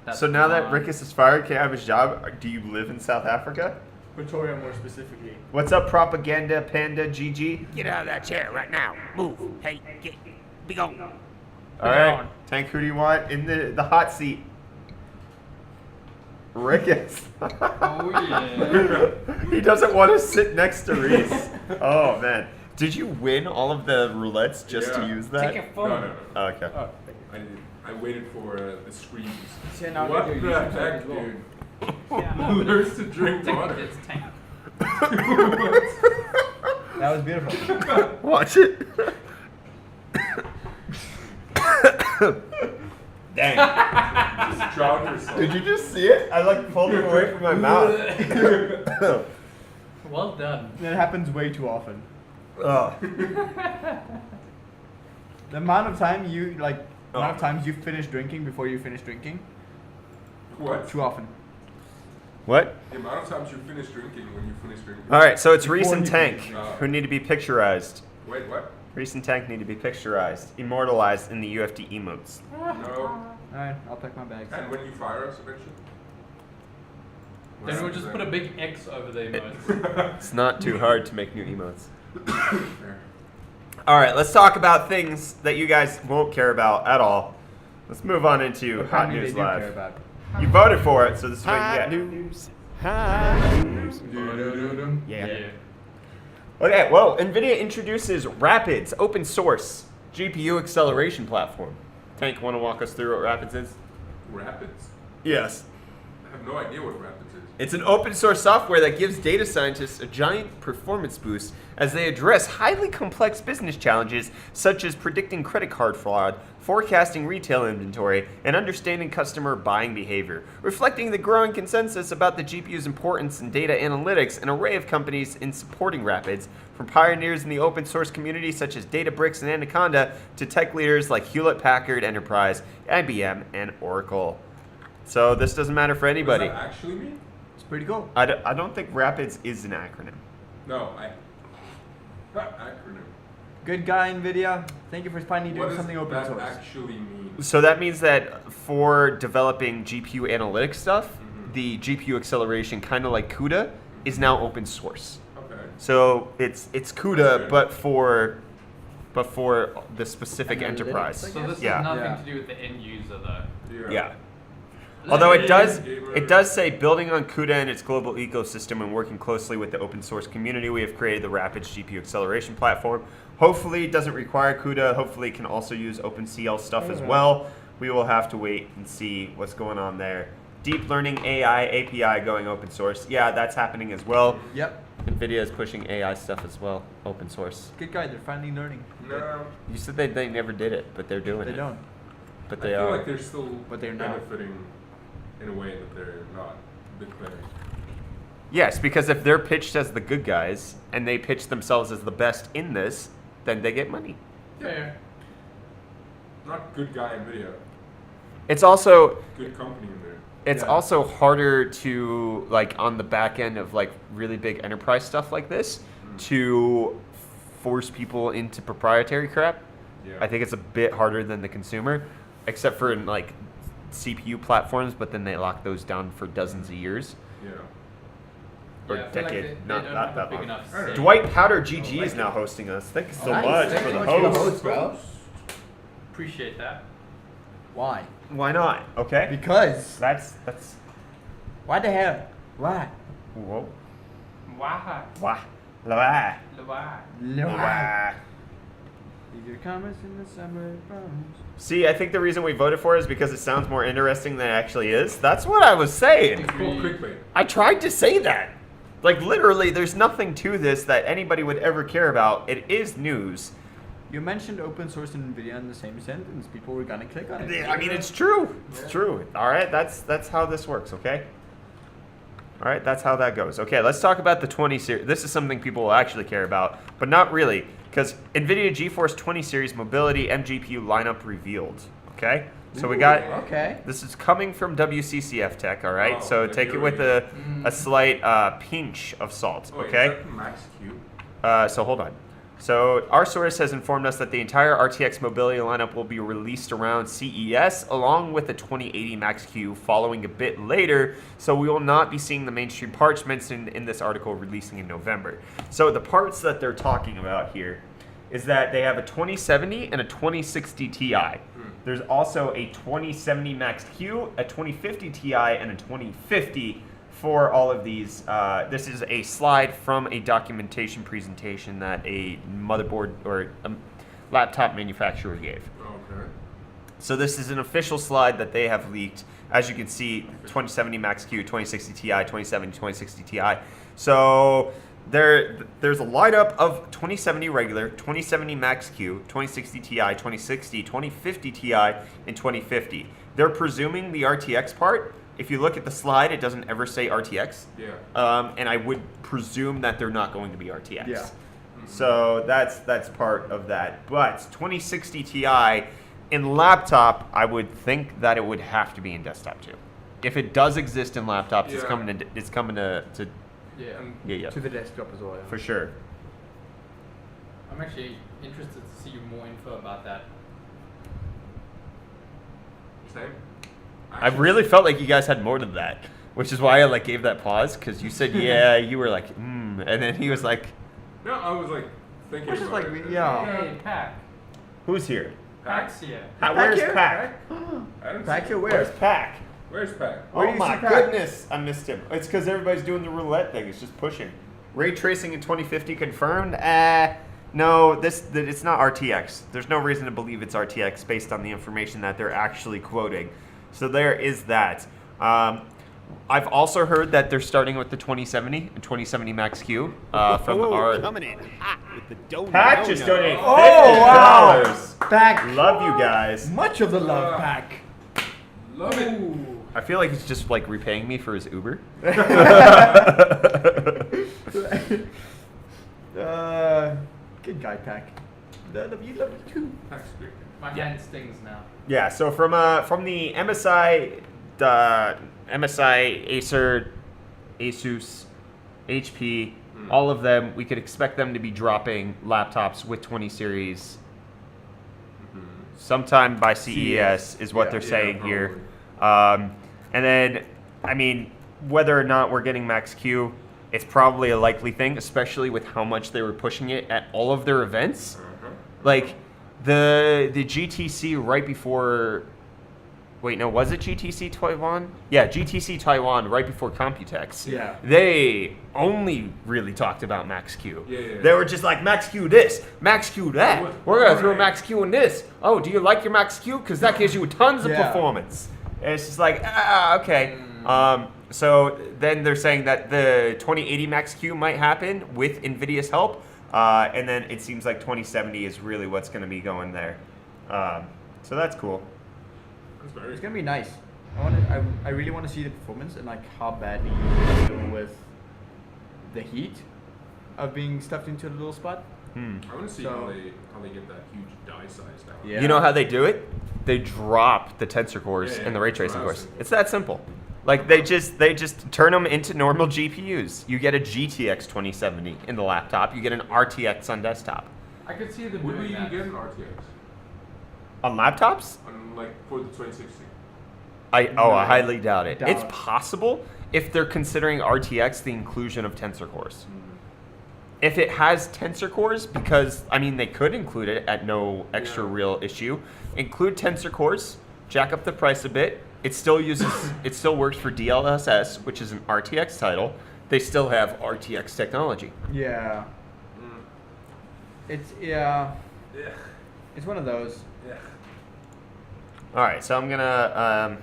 That's So now that fine. Rickus is fired, can't have his job, do you live in South Africa? Pretoria more specifically. What's up, Propaganda Panda GG? Get out of that chair right now. Move. Hey, be gone. All right, Tank, who do you want in the hot seat? Rickus. Oh yeah. He doesn't want to sit next to Reese. Oh man, did you win all of the roulettes just to Yeah. use that? Take a No, phone. no, no. Oh, okay. Oh, I waited for the screens. See, now What I the do YouTube heck, as well. dude? Yeah. Learns to drink Take water. it's tank. That was beautiful. Watch it. Dang. Just drown yourself. Did you just see it? I like pulled it away from my mouth. Well done. That happens way too often. Oh. The amount of time amount of times you finish drinking before you finish drinking, What? too often. What? The amount of times you finish drinking when you finish drinking. All right, so it's Before Reese and you Tank finish. who need to be picturized. Wait, what? Reese and Tank need to be picturized, immortalized in the UFD emotes. No. Alright, I'll pack my bags. And when you fire us eventually? Then we'll just put a big X over the emotes. It's not too hard to make new emotes. There. All right, let's talk about things that you guys won't care about at all. Let's move on into Hot Apparently News they do care Live. about. You voted for it, so this is what you Hot get. news. Hot news. Yeah. Okay, well, NVIDIA introduces Rapids, open source GPU acceleration platform. Tank, want to walk us through what Rapids is? Rapids. Yes. I have no idea what Rapids is. It's an open source software that gives data scientists a giant performance boost as they address highly complex business challenges such as predicting credit card fraud, forecasting retail inventory, and understanding customer buying behavior. Reflecting the growing consensus about the GPU's importance in data analytics, an array of companies in supporting Rapids, from pioneers in the open source community such as Databricks and Anaconda to tech leaders like Hewlett-Packard Enterprise, IBM, and Oracle. So this doesn't matter for anybody. What does that actually mean? It's pretty cool. I don't think Rapids is an acronym. No, acronym. Good guy, NVIDIA. Thank you for finally What doing does something open that source. actually mean? So that means that for developing GPU analytics stuff, the GPU acceleration, kind of like CUDA, is now open source. Okay. So it's CUDA, Okay. but for the specific Analytics, enterprise. I So this Yeah. has nothing Yeah. to do with the end user though. Yeah. Although it does Gamer. say building on CUDA and its global ecosystem and working closely with the open source community, we have created the Rapids GPU acceleration platform. Hopefully it doesn't require CUDA. Hopefully it can also use OpenCL stuff as well. We will have to wait and see what's going on there. Deep Learning AI API going open source. Yeah, that's happening as well. Yep. NVIDIA is pushing AI stuff as well, open source. Good guy. They're finally learning. No. You said they never did it, but they're doing They it. don't. But I they feel are. like they're still But they're not. benefiting in a way that they're not declaring. Yes, because if they're pitched as the good guys and they pitch themselves as the best in this, then they get money. Fair. Not good guy in video. It's also Good company in there. it's Yeah. also harder to like on the back end of like really big enterprise stuff like this to force people into proprietary crap. Yeah. I think it's a bit harder than the consumer, except for in like CPU platforms, but then they lock those down for dozens of years. Yeah. or Yeah, I feel like decade, they not don't not have a that big long. enough Alright. say. Dwight Powder GG is now hosting us. Thank you so Nice. much Thanks for so the much for the host. host, bro. Appreciate that. Why? Why not? Okay. Because. That's Why the hell? Why? whoa. Why? Wah. La. Why? Wah. Your comments in the summer proms. See, I think the reason we voted for it is because it sounds more interesting than it actually is. That's what I was saying. It's called clickbait. I tried to say that. Like, literally, there's nothing to this that anybody would ever care about. It is news. You mentioned open source and NVIDIA in the same sentence. People were gonna click on it. I mean, it's true. It's true. All right, that's how this works, okay? All right, that's how that goes. Okay, let's talk about the 20 series. This is something people will actually care about, but not really, because NVIDIA GeForce 20 series mobility MGPU lineup revealed, okay? So we got, Okay. this is coming from WCCF Tech, all right? Oh, So they're take it doing with it. a slight pinch of salt, Oh, wait, okay? Is that Max Q? So hold on. So our source has informed us that the entire RTX mobility lineup will be released around CES, along with the 2080 Max-Q following a bit later. So we will not be seeing the mainstream parts mentioned in this article releasing in November. So the parts that they're talking about here is that they have a 2070 and a 2060 Ti. There's also a 2070 Max-Q, a 2050 Ti, and a 2050 for all of these. This is a slide from a documentation presentation that a motherboard or a laptop manufacturer gave. Okay. So this is an official slide that they have leaked. As you can see, 2070 Max-Q, 2060 Ti, 2070, 2060 Ti. So there's a lineup of 2070 regular, 2070 Max-Q, 2060 Ti, 2060, 2050 Ti, and 2050. They're presuming the RTX part. If you look at the slide, it doesn't ever say RTX. Yeah. And I would presume that they're not going to be RTX. Yeah. So that's part of that. But 2060 Ti in laptop, I would think that it would have to be in desktop too. If it does exist in laptops, it's Yeah. coming to Yeah. yeah. To the desktop as well. For sure. I'm actually interested to see more info about that. Same. I really felt like you guys had more than that, which is why I like gave that pause, because you said yeah, you were like and then he was like, No, I was like thinking Which is about like, it. yeah. Hey, Pack. who's here? Pack's here. Where's here? Pack? I don't Back see here it. where? Where's Pack? Where's Pack? Where do Oh you my see Pack? goodness, I missed him. It's because everybody's doing the roulette thing. It's just pushing. Ray tracing in 2050 confirmed. No, it's not RTX. There's no reason to believe it's RTX based on the information that they're actually quoting. So there is that. I've also heard that they're starting with the 2070 and 2070 Max-Q from our. coming in hot with the donut. Pat just donated $50. Oh, wow. Back. Love you guys. Much of the love back. Love it. I feel like he's just like repaying me for his Uber. Good guy, Pack. Love you too. Pack's great. My hand stings now. Yeah, so from the MSI, Acer, Asus, HP, all of them, we could expect them to be dropping laptops with 20 series sometime by CES is what Yeah. they're Yeah, saying here. And then, I mean, whether or not we're getting Max-Q, it's probably a likely thing, especially with how much they were pushing it at all of their events. Like, the GTC right before... Wait, no, was it GTC Taiwan? Yeah, GTC Taiwan right before Computex. Yeah. They only really talked about Max-Q. Yeah. They were just like, Max-Q this, Max-Q that. What- We're going to throw right. Max-Q in this. Oh, do you like your Max-Q? Because that gives you tons of Yeah. performance. And it's just like, okay. So then they're saying that the 2080 Max-Q might happen with NVIDIA's help. And then it seems like 2070 is really what's going to be going there. So that's cool. That's very It's gonna be nice. I really want to see the performance and like how badly you deal with the heat of being stuffed into a little spot. I want to see So- how they get that huge die size down. Yeah. You know how they do it? They drop the tensor cores Yeah, and the ray that's what tracing I was cores. thinking. It's that simple. Like they just turn them into normal GPUs. You get a GTX 2070 in the laptop. You get an RTX on desktop. I could see them Would we doing even that. get an RTX? On laptops? On like for the 2060? I highly doubt it. Doubt It's it. possible. if they're considering RTX the inclusion of tensor cores. If it has tensor cores, because, I mean, they could include it at no extra real issue. Include tensor cores, jack up the price a bit. It still works for DLSS, which is an RTX title. They still have RTX technology. Yeah. It's It's one of those. Yeah. All right, so I'm gonna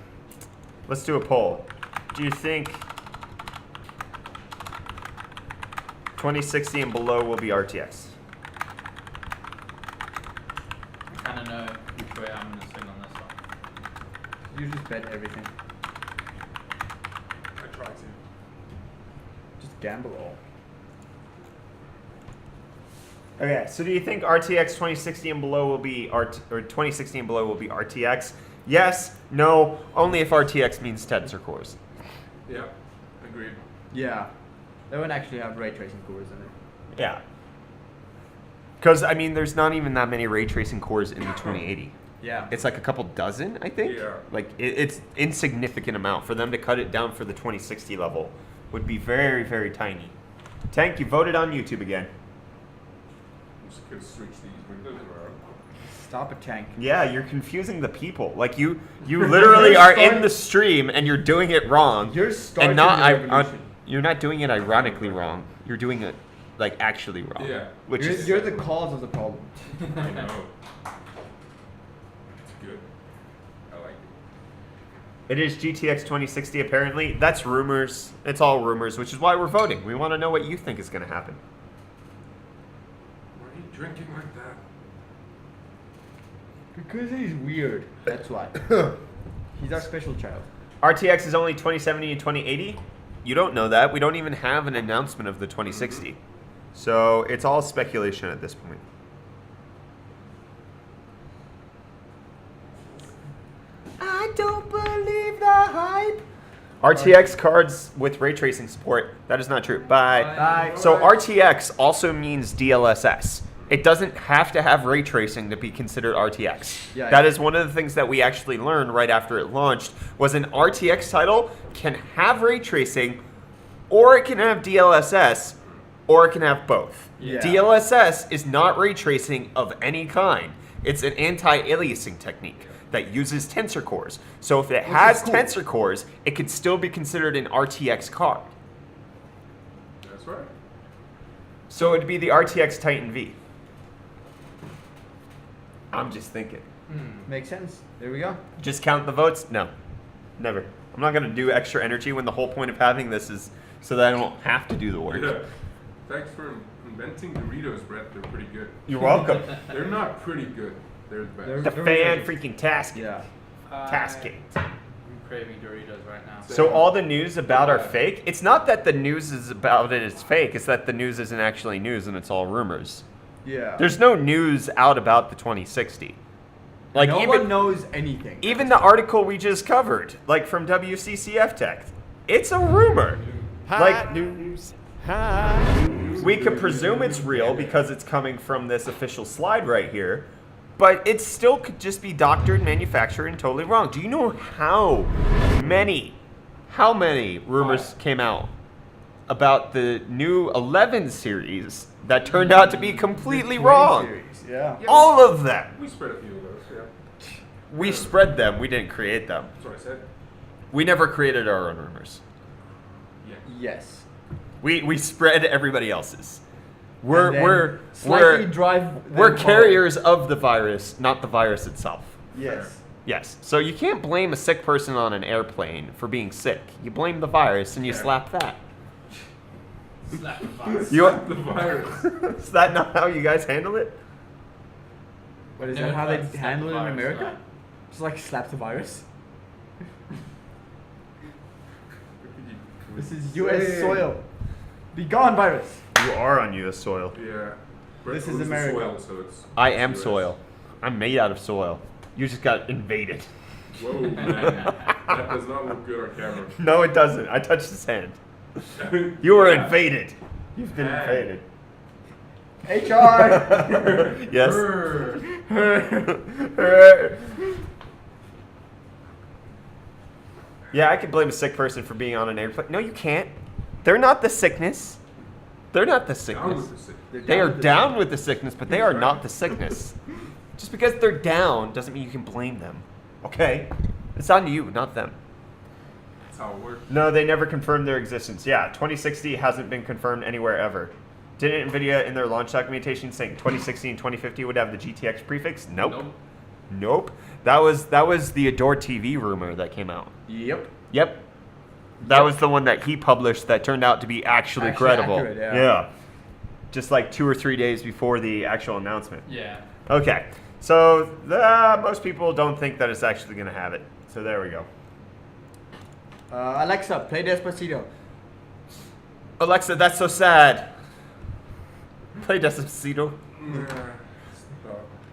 let's do a poll. Do you think 2060 and below will be RTX? I kind of know which way I'm going to swing on this one. You just bet everything. I try to. Just gamble all. Okay, so do you think RTX 2060 and below will be or 2060 and below will be RTX? Yes, no, only if RTX means tensor cores. Yeah, agreed. Yeah. They won't actually have ray tracing cores in it. Yeah. Because, I mean, there's not even that many ray tracing cores in the 2080. Yeah. It's like a couple dozen, I think. Yeah. Like, it's insignificant amount. For them to cut it down for the 2060 level would be very, very tiny. Tank, you voted on YouTube again. I'm just gonna switch these windows around. Stop it, Tank. Yeah, you're confusing the people. Like, you literally are in the stream and you're doing it wrong. You're starting and not the revolution. you're not doing it ironically wrong. You're doing it like actually wrong. Yeah. Which is You're the cause of the problem. I know. It's good. I like it. it is GTX 2060 apparently. That's rumors. It's all rumors, which is why we're voting. We want to know what you think is going to happen. Why are you drinking like that? Because he's weird. That's why. He's our special child. RTX is only 2070 and 2080. You don't know that. We don't even have an announcement of the 2060. So it's all speculation at this point. I don't believe the hype. RTX cards with ray tracing support. That is not true. Bye. Bye. So RTX also means DLSS. It doesn't have to have ray tracing to be considered RTX. Yeah, That yeah. is one of the things that we actually learned right after it launched was an RTX title can have ray tracing or it can have DLSS or it can have both. Yeah. DLSS is not ray tracing of any kind. It's an anti-aliasing technique that uses tensor cores. So if it has cool. tensor cores, it could still be considered an RTX card. That's right. So it'd be the RTX Titan V. I'm just thinking. Makes sense. There we go. Just count the votes? No. Never. I'm not going to do extra energy when the whole point of having this is so that I don't have to do the work. Yeah. Thanks for inventing Doritos, Brett. They're pretty good. You're welcome. They're not pretty good. They're the best. They're- The fan freaking task. Yeah. Tasking. I'm craving Doritos right now. So all the news about are fake. It's not that the news is about it is fake. It's that the news isn't actually news and it's all rumors. Yeah. There's no news out about the 2060. Like no even one knows anything. even the article we just covered, like from WCCF Tech, it's a rumor. Like news. we could presume it's real because it's coming from this official slide right here, but it still could just be doctored, manufactured, and totally wrong. Do you know how many rumors came out about the new 11 series that turned out to be completely wrong? Series, yeah. All of them. We spread a few of those, yeah. We spread them. We didn't create them. That's what I said. We never created our own rumors. Yeah. Yes. We spread everybody else's. And We're then we're slightly we're drive. we're them carriers of the virus, not the virus itself. home. Yes. Yes. So you can't blame a sick person on an airplane for being sick. You blame the virus and you Yeah. slap that. Slap the virus. You The virus. is that not how you guys handle it? But is Never that how tried they to slap handle it the in virus, America? no. Just like slap the virus. This is U.S. soil. Be gone, virus. You are on U.S. soil. Yeah. This is owns the America. Soil, so it's I am US. soil. I'm made out of soil. You just got invaded. Whoa, man. That does not look good on camera. No, it doesn't. I touched his hand. You were invaded. You've been Hey. invaded. HR. Yes. Yeah, I could blame a sick person for being on an airplane. No, you can't. They're not the sickness. They're not the Down sickness. with the sick. They are down with the sickness, but they are not the sickness. Just because they're down doesn't mean you can blame them. Okay? It's on you, not them. That's how it works. No, they never confirmed their existence. Yeah, 2060 hasn't been confirmed anywhere ever. Didn't NVIDIA in their launch documentation saying 2060 and 2050 would have the GTX prefix? Nope. Nope. That was the Adore TV rumor that came out. Yep. Yep. That was the one that he published that turned out to be actually credible. accurate, yeah. Just like 2 or 3 days before the actual announcement. Yeah. Okay. So most people don't think that it's actually going to have it. So there we go. Alexa, play Despacito. Alexa, that's so sad. Play Despacito.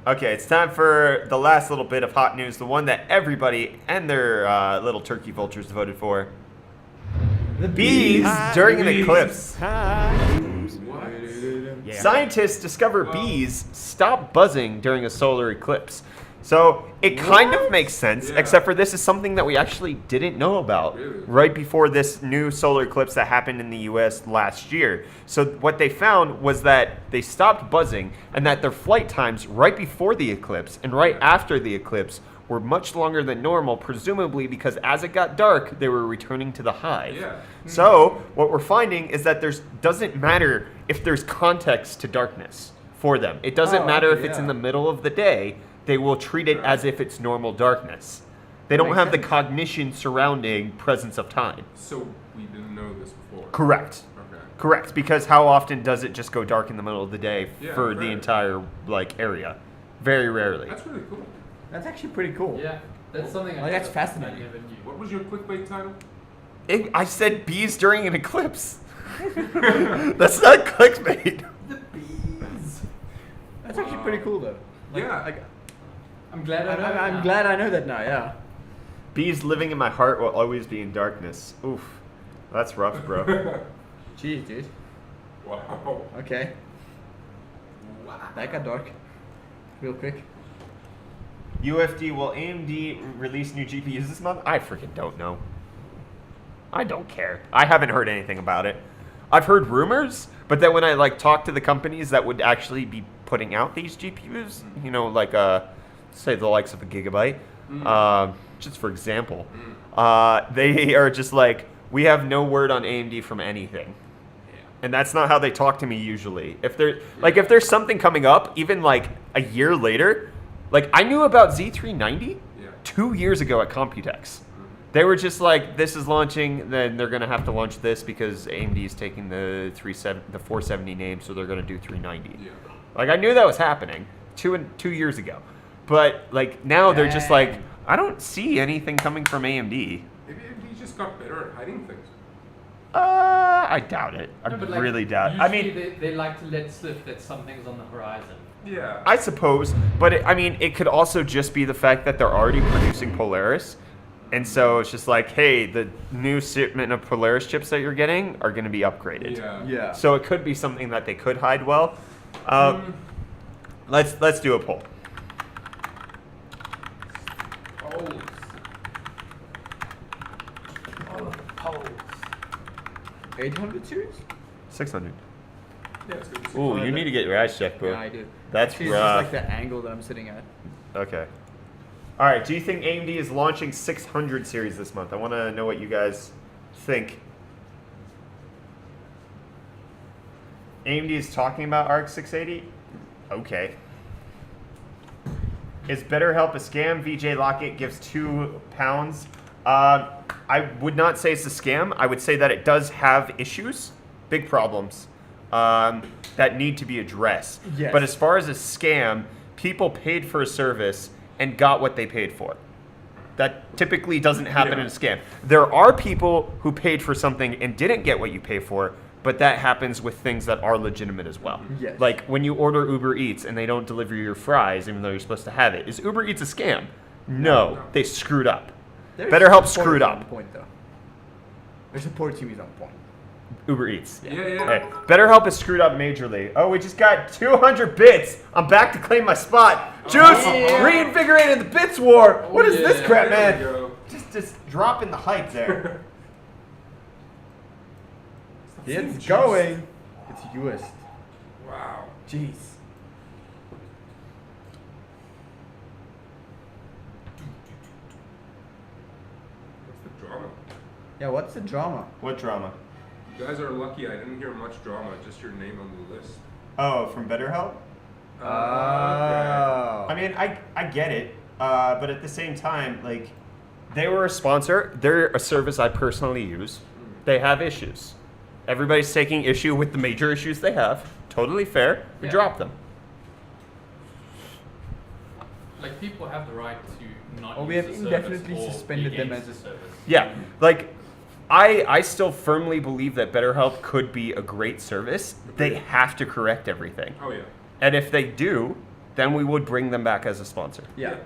Okay, it's time for the last little bit of hot news, the one that everybody and their little turkey vultures voted for. The Bees during an eclipse. What? Yeah. Scientists discover bees stop buzzing during a solar eclipse. So it kind of makes sense, Yeah. except for this is something that we actually didn't know about Really? right before this new solar eclipse that happened in the US last year. So what they found was that they stopped buzzing and that their flight times right before the eclipse and right after the eclipse were much longer than normal, presumably because as it got dark, they were returning to the hive. Yeah. So what we're finding is that doesn't matter if there's context to darkness for them. It doesn't Oh, matter okay, if it's in yeah. the middle of the day. They will treat it as if it's normal darkness. They don't Makes have the sense. cognition surrounding presence of time. So we didn't know this before. Correct. Okay. Correct. Because how often does it just go dark in the middle of the day Yeah, for the right. entire area? Very rarely. That's really cool. That's actually pretty cool. Yeah. That's something Like, that's I fascinating. never knew. What was your clickbait title? I said bees during an eclipse. That's not clickbait. The bees. That's actually pretty cool though. Yeah. I'm glad I know that I'm now. glad I know that now. Yeah. Bees living in my heart will always be in darkness. Oof. That's rough, bro. Jeez, dude. Wow. Okay. Wow. That got dark. Real quick. UFD, will AMD release new GPUs this month? I freaking don't know. I don't care. I haven't heard anything about it. I've heard rumors, but then when I talk to the companies that would actually be putting out these GPUs, say the likes of a Gigabyte, just for example, they are just like, we have no word on AMD from anything. And that's not how they talk to me usually. If there's something coming up, even a year later, I knew about Z390 2 years ago at Computex. They were just like, this is launching, then they're gonna have to launch this because AMD is taking the 470 name, so they're gonna do 390. Yeah. I knew that was happening 2 years ago, but now they're just like, I don't see anything coming from AMD. Maybe AMD just got better at hiding things. I doubt it. I No, but, really doubt. I mean, usually they like to let slip that something's on the horizon. Yeah. I suppose, but it could also just be the fact that they're already producing Polaris. And so it's just like, hey, the new shipment of Polaris chips that you're getting are going to be upgraded. Yeah. Yeah. So it could be something that they could hide well. Let's do a poll. Polls. 800 series? 600. Yeah, it's good. Ooh, you need to get your eyes checked, bro. Yeah, I do. That's Actually, rough. it's just the angle that I'm sitting at. Okay. All right. Do you think AMD is launching 600 series this month? I want to know what you guys think. AMD is talking about RX 680. Okay. Is BetterHelp a scam? VJ Lockett gives £2. I would not say it's a scam. I would say that it does have issues, big problems, that need to be addressed. Yes. But as far as a scam, people paid for a service and got what they paid for. That typically doesn't happen in a scam. There are people who paid for something and didn't get what you pay for, but that happens with things that are legitimate as well. Yes. Like when you order Uber Eats and they don't deliver your fries even though you're supposed to have it. Is Uber Eats a scam? No. They screwed up. Their BetterHelp support screwed is on up. point, though. Their support team is on point. Uber Eats. Yeah. Okay. BetterHelp is screwed up majorly. Oh, we just got 200 bits. I'm back to claim my spot. Juice, reinvigorated the bits war. What is this crap, There we man? go. Just just dropping the hype there. It's going. It's UFD. Wow. Jeez. What's the drama? Yeah, what's the drama? What drama? You guys are lucky I didn't hear much drama, just your name on the list. Oh, from BetterHelp? Oh. I mean, I get it, but at the same time, like, they were a sponsor. They're a service I personally use. They have issues. Everybody's taking issue with the major issues they have. Totally fair. We Yeah. drop them. Like people have the right to not. Or we use have the service indefinitely or be suspended them against as a the service. Yeah, like, I still firmly believe that BetterHelp could be a great service. They have to correct everything. Oh yeah. And if they do, then we would bring them back as a sponsor. Yeah.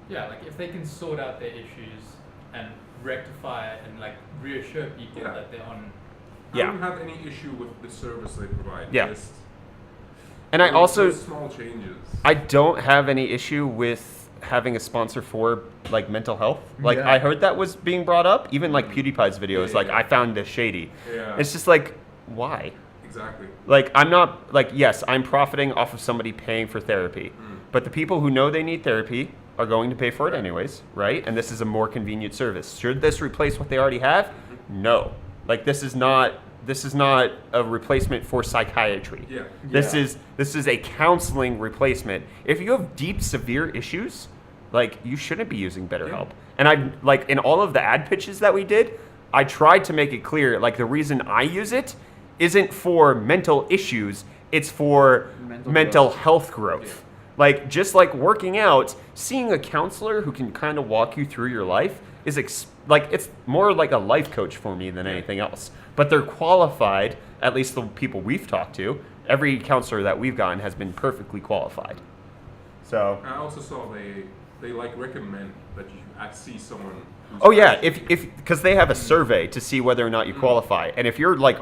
Yeah, like if they can sort out their issues and rectify it and like reassure people Yeah. that they're on. I Yeah. don't have any issue with the service they provide. Yeah. Just And I those also, small changes. I don't have any issue with having a sponsor for like mental health. Like Yeah. I heard that was being brought up. Even like PewDiePie's videos, Yeah, like yeah. I found this shady. Yeah. It's just like, why? Exactly. Like I'm not like, yes, I'm profiting off of somebody paying for therapy, but the people who know they need therapy are going to pay for it anyways, right? And this is a more convenient service. Should this replace what they already have? No. Like this is not a replacement for psychiatry. Yeah. This Yeah. is a counseling replacement. If you have deep, severe issues, like you shouldn't be using BetterHelp. And I like in all of the ad pitches that we did, I tried to make it clear like the reason I use it isn't for mental issues, it's for mental health growth. Like just like working out, seeing a counselor who can kind of walk you through your life is like it's more like a life coach for me than anything else. But they're qualified, at least the people we've talked to. Every counselor that we've gotten has been perfectly qualified. So, I also saw they like recommend that you see someone. Who's oh yeah, if because they have a survey to see whether or not you qualify, and if you're like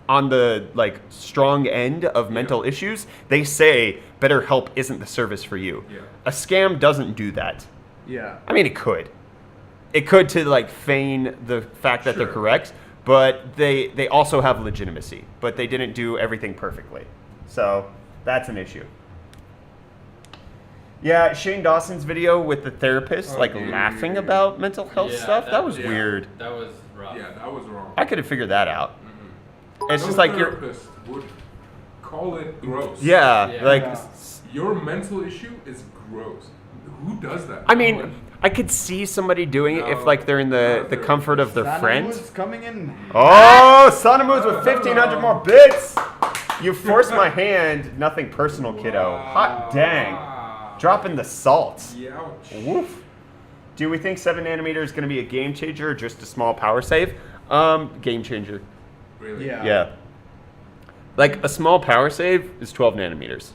on the like strong end of mental issues, they say BetterHelp isn't the service for you. Yeah. A scam doesn't do that. Yeah. I mean, it could to like feign the fact that they're Sure. correct, but they also have legitimacy, but they didn't do everything perfectly. So that's an issue. Yeah, Shane Dawson's video with the therapist, like laughing about mental health Yeah, stuff, that was yeah, weird. That was rough. Yeah, that was wrong. I could have figured that out. It's No just like you're, therapist would call it gross. yeah, Yeah. like, Yeah. Your mental issue is gross. Who does that? I mean, I could see somebody doing it if No, like they're in the not a comfort of their Santa friends. Moods coming in. Oh, Santa Moves with 1,500 more bits. You forced my hand. Nothing personal, kiddo. Hot dang. Dropping the salt. Youch. Woof. Do we think 7 nanometer is going to be a game changer or just a small power save? Game changer. Really? Yeah. Yeah. Like a small power save is 12 nanometers.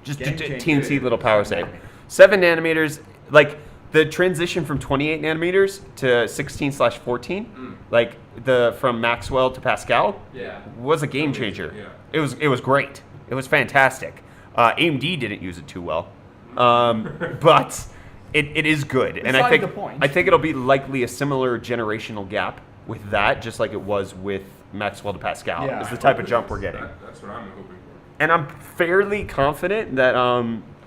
Just a Game changer. teensy little power save. 7 nanometers, like the transition from 28 nanometers to 16/14, like the from Maxwell to Pascal, Yeah. was a game changer. Yeah. It was great. It was fantastic. AMD didn't use it too well, but it is good. And I Beside think the point. I think it'll be likely a similar generational gap with that, just like it was with Maxwell to Pascal. Yeah. Is the type of jump we're getting. That's what I'm hoping for. And I'm fairly confident that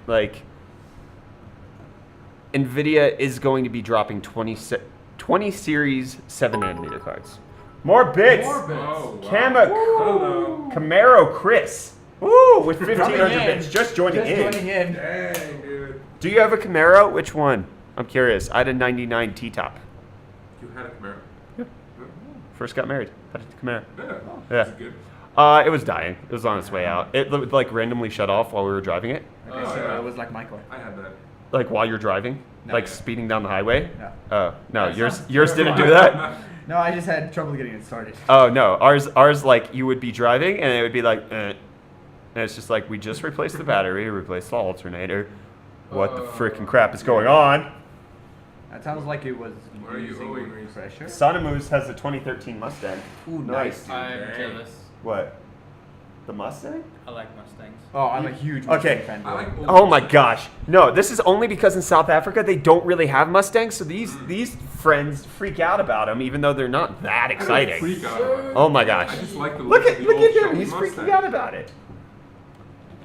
like NVIDIA is going to be dropping 20 series 7 nanometer cards. More bits. More bits. Oh, wow. Hello. Hello. Camaro Chris. Woo, with 1,500 Coming in. bits. Just joining Just in. joining in. Dang, dude. Do you have a Camaro? Which one? I'm curious. I had a 99 T-top. You had a Camaro. First got married. Had a Camaro. Yeah. Yeah. That's good. It was dying. It was on its way out. It like randomly shut off while we were driving it. Okay, Oh, so yeah. it was like my car. I had that. Like while you're driving, No. like speeding down the highway. No. Oh no, That yours sounds didn't do that. No, I just had trouble getting it started. Oh no, ours like you would be driving and it would be like, and it's just like we just replaced the battery, replaced the alternator. What the freaking crap is going on? That sounds like it was What are you using owing me? pressure. Sanamoose has a 2013 Mustang. Ooh, nice. Nice. I'm Dang. jealous. What? The Mustang? I like Mustangs. Oh, I'm a huge Okay. Mustang fan. I like old Oh my gosh. No, this is only because in South Africa they don't really have Mustangs, so these friends freak out about them even though they're not that I don't exciting. freak out about it. Oh my gosh. I just like the Look look at of the old him. Shelby He's freaking Mustang. out about it.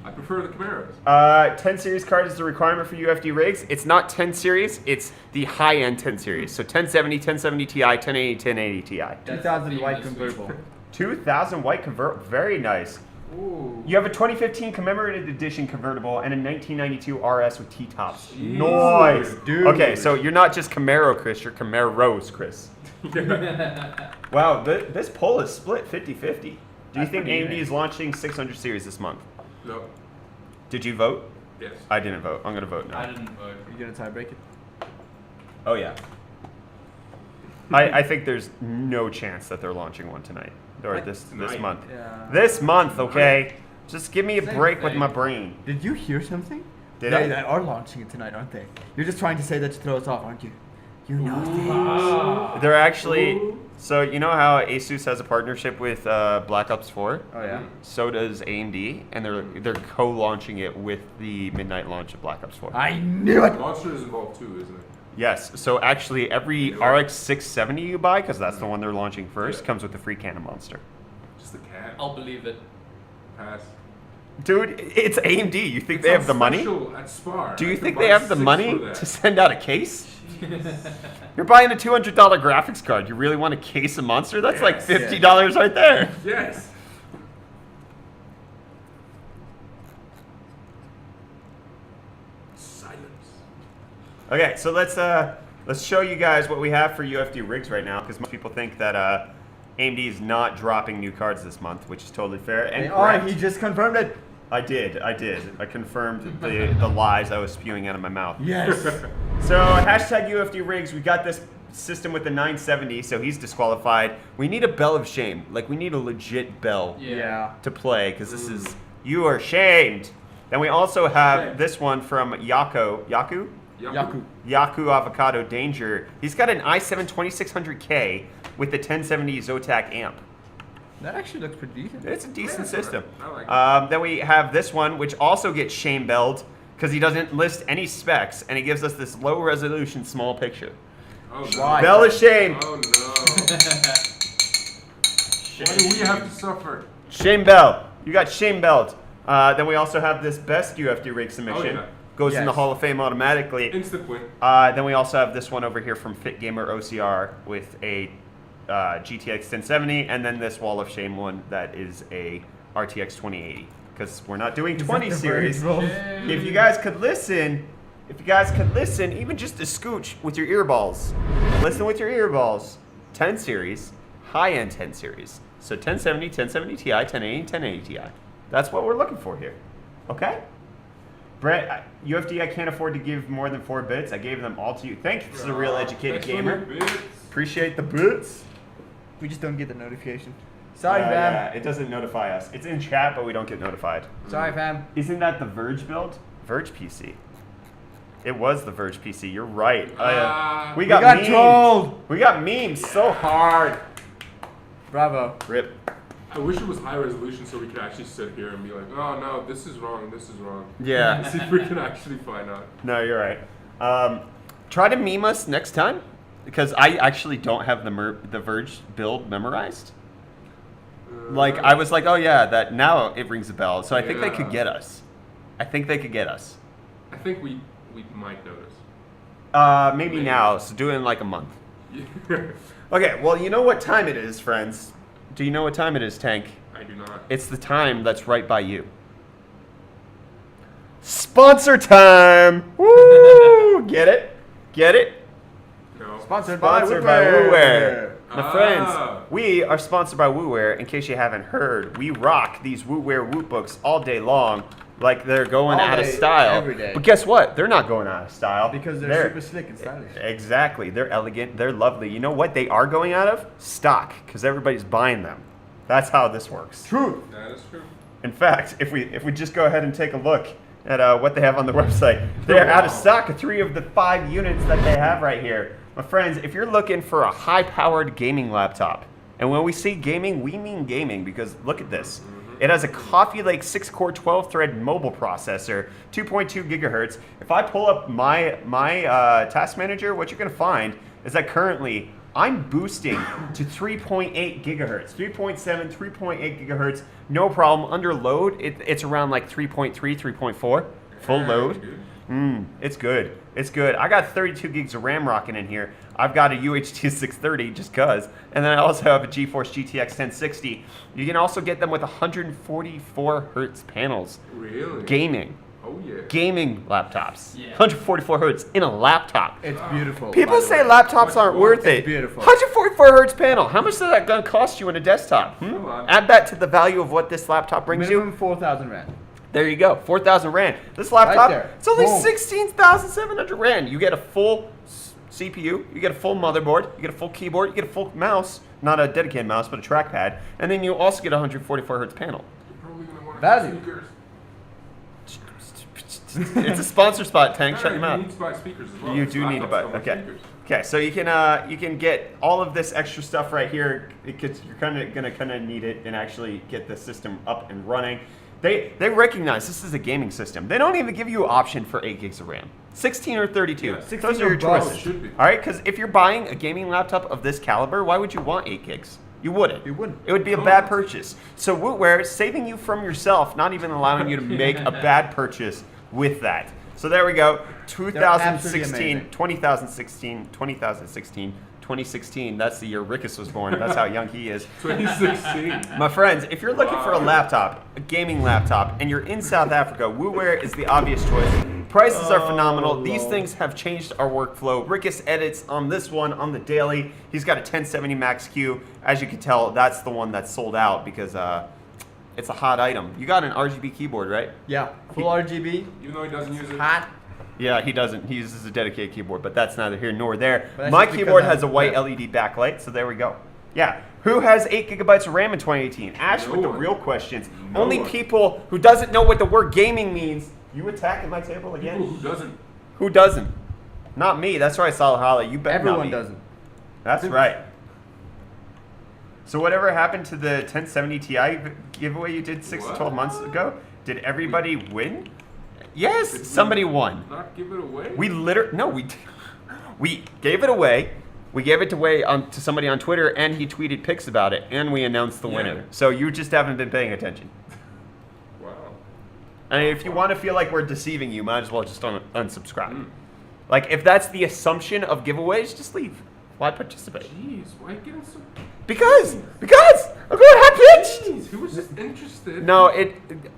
I prefer the Camaros. 10 series card is the requirement for UFD rigs. It's not 10 series, it's the high-end 10 series. So 1070, 1070 Ti, 1080, 1080 Ti. 2000 white convertible. 2000 white convert, very nice. Ooh. You have a 2015 commemorated edition convertible and a 1992 RS with T-tops. Nice. Dude. Okay, so you're not just Camaro, Chris, you're Camaros, Chris. Wow, this poll is split 50-50. Do you That's think pretty AMD even. is launching 600 series this month? No. Did you vote? Yes. I didn't vote. I'm going to vote I no. didn't vote. You gonna tie break it? Oh, yeah. I think there's no chance that they're launching one tonight. Or Like this tonight? month. Yeah. This month, okay? Just give me a Same break with thing. my brain. Did you hear something? Did they, I? They are launching it tonight, aren't they? You're just trying to say that to throw us off, aren't you? You know things. Ah. They're actually... So you know how Asus has a partnership with Black Ops 4? Oh yeah. So does AMD, and they're co-launching it with the midnight launch of Black Ops 4. I knew it. Monster is involved too, isn't it? Yes, so actually every RX 670 you buy, because that's the one they're launching first, Yeah. comes with a free cannon monster. Just the cat. I'll believe it. Pass. Dude, it's AMD. You think It's they on have the money? special At Spar. Do I you can think buy they have the 6 money for that. to send out a case? You're buying a $200 graphics card. You really want a case of monster? That's like Yes. $50 right there. Yes. Silence. Okay, so let's show you guys what we have for UFD rigs right now, because most people think that AMD is not dropping new cards this month, which is totally fair. And They are. correct. He just confirmed it. I did. I confirmed the lies I was spewing out of my mouth. Yes. So hashtag UFD rigs. We got this system with the 970, so he's disqualified. We need a bell of shame. Like we need a legit bell Yeah. to play, because this is you are shamed. Then we also have Okay. this one from Yaku Yaku. Avocado Danger. He's got an i7 2600K with the 1070 Zotac amp. That actually looks pretty decent. It's a decent Yeah, system. I like it. Then we have this one, which also gets shame belled because he doesn't list any specs, and he gives us this low resolution small picture. Oh no. Why? Bell of shame. Oh no. Why do we have to suffer? Shame bell. You got shame belled. Then we also have this best UFD rig submission. Oh, yeah. Goes in the Yes. Hall of Fame automatically. Instant win. Then we also have this one over here from Fit Gamer OCR with a GTX 1070, and then this Wall of Shame one that is a RTX 2080. Because we're not doing 20 Is that the series. verge, bro? If you guys could listen, even just a scooch with your earballs. Listen with your earballs. 10 series, high-end 10 series. So 1070, 1070 Ti, 1080, 1080 Ti. That's what we're looking for here. Okay? Brett, UFD, I can't afford to give more than 4 bits. I gave them all to you. Thanks, this is a real educated Thanks for gamer. your bits. Appreciate the bits. We just don't get the notification. Sorry, fam. Yeah, it doesn't notify us. It's in chat, but we don't get notified. Sorry, fam. Isn't that the Verge build? Verge PC. It was the Verge PC. You're right. We We got got memes. trolled. We got memes so hard. Bravo. Rip. I wish it was high resolution so we could actually sit here and be like, oh no, this is wrong, this is wrong. Yeah. See if we can actually find out. No, you're right. Try to meme us next time, because I actually don't have the Verge build memorized. Like I was like, oh yeah, that now it rings a bell. So I think they could Yeah. get us. I think they could get us. I think we might notice. Maybe Maybe. now. So do it in like a month. Yeah. Okay. Well, you know what time it is, friends. Do you know what time it is, Tank? I do not. It's the time that's right by you. Sponsor time! Woo! Get it? Get it? No. Sponsored Sponsored by by WooWare. WooWare. My Ah. friends, we are sponsored by WooWare. In case you haven't heard, we rock these WooWare Woot books all day long, like they're going All out of day, style. every day. But guess what? They're not going out of style Because they're super slick and stylish. Exactly. They're elegant. They're lovely. You know what they are going out of? Stock, because everybody's buying them. That's how this works. Truth. That is true. In fact, if we just go ahead and take a look at what they have on the website, they're out of stock of 3 of the 5 units that they have right here. My friends, if you're looking for a high-powered gaming laptop, and when we say gaming, we mean gaming, because look at this. It has a Coffee Lake 6-core 12-thread mobile processor, 2.2 gigahertz. If I pull up my task manager, what you're going to find is that currently I'm boosting to 3.8 gigahertz, 3.7, 3.8 gigahertz, no problem. Under load, it's around like 3.3, 3.4, full load. It's good. It's good. I got 32 gigs of RAM rocking in here. I've got a UHD 630 just cuz. And then I also have a GeForce GTX 1060. You can also get them with 144 hertz panels. Really? Gaming. Oh yeah. Gaming laptops. Yeah. 144 hertz in a laptop. It's beautiful. People by the say way. laptops aren't worth it. It's beautiful. 144 hertz panel. How much is that going to cost you in a desktop? Come on. Add that to the value of what this laptop brings you. Minimum 4,000 rand. There you go, 4,000 rand. This laptop, there. it's only Boom. 16,700 rand. You get a full CPU, you get a full motherboard, you get a full keyboard, you get a full mouse, not a dedicated mouse, but a trackpad, and then you also get a 144 hertz panel. You're probably gonna want Value. speakers. It's a sponsor spot, Tank. Shut You your mouth. need to buy speakers as well. You This do need to laptop's buy. got Okay. speakers. Okay. So you can get all of this extra stuff right here. You're gonna need it and actually get the system up and running. They recognize this is a gaming system. They don't even give you an option for 8 gigs of RAM. 16 or 32. Yeah, 16 Those are are your both. choices. Should be. All right, because if you're buying a gaming laptop of this caliber, why would you want 8 gigs? You wouldn't. You wouldn't. It would be a bad purchase. So Wootware is saving you from yourself, not even allowing you to make a bad purchase with that. So there we go. absolutely 2016, amazing. 2016, 2016, 2016. That's the year Rickus was born. That's how young he is. 2016. My friends, if you're looking for a laptop, a gaming laptop, and you're in South Africa, Wootware is the obvious choice. Prices are phenomenal. These things have changed our workflow. Rickus edits on this one on the daily. He's got a 1070 Max Q. As you can tell, that's the one that's sold out because it's a hot item. You got an RGB keyboard, right? Yeah. Full RGB. Even though he doesn't use it. Hot. Yeah, he doesn't. He uses a dedicated keyboard, but that's neither here nor there. But that's My just because keyboard I'm- has a white yeah. LED backlight, so there we go. Yeah. Who has 8 gigabytes of RAM in 2018? Ash No with the one. real questions. No Only one. people who doesn't know what the word gaming means. You attacking my table again? People who doesn't. Who doesn't? Not me. That's right, Salahala. You bet not Everyone me. doesn't. That's right. So whatever happened to the 1070 Ti giveaway you did 6 to 12 months ago? Did everybody win? Yes, Did we somebody won. Not give it away. We we gave it away. We gave it away to somebody on Twitter, and he tweeted pics about it, and we announced the Yeah. winner. So you just haven't been paying attention. Wow. And if you want to feel like we're deceiving you, might as well just unsubscribe. Mm. Like if that's the assumption of giveaways, just leave. Why participate? Jeez, why getting so? Because I'm going high pitched. Jeez, he was just interested. No,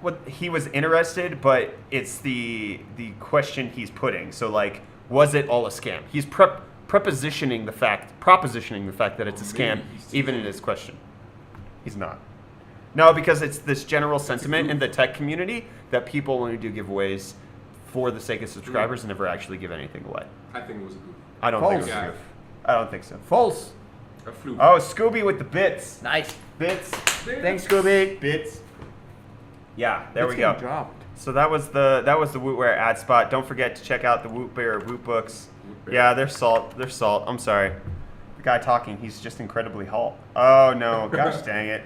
what he was interested, but it's the question he's putting. So like, was it all a scam? He's propositioning the fact that it's a scam, Maybe he's even in teasing. his question. He's not. No, because it's this general sentiment in the tech community that people only do giveaways for the sake of subscribers and never actually give anything away. I think it was a goof. I don't False. think so. Yeah. I don't think so. False. A fluke. Oh, Scooby with the bits. Nice. Bits. Thanks, Scooby. Bits. Yeah, there It's we go. getting dropped. So that was the Wootware ad spot. Don't forget to check out the Wootbear Woot books. Wootbear. Yeah, they're salt. They're salt. I'm sorry. The guy talking, he's just incredibly halt. Oh no, gosh dang it.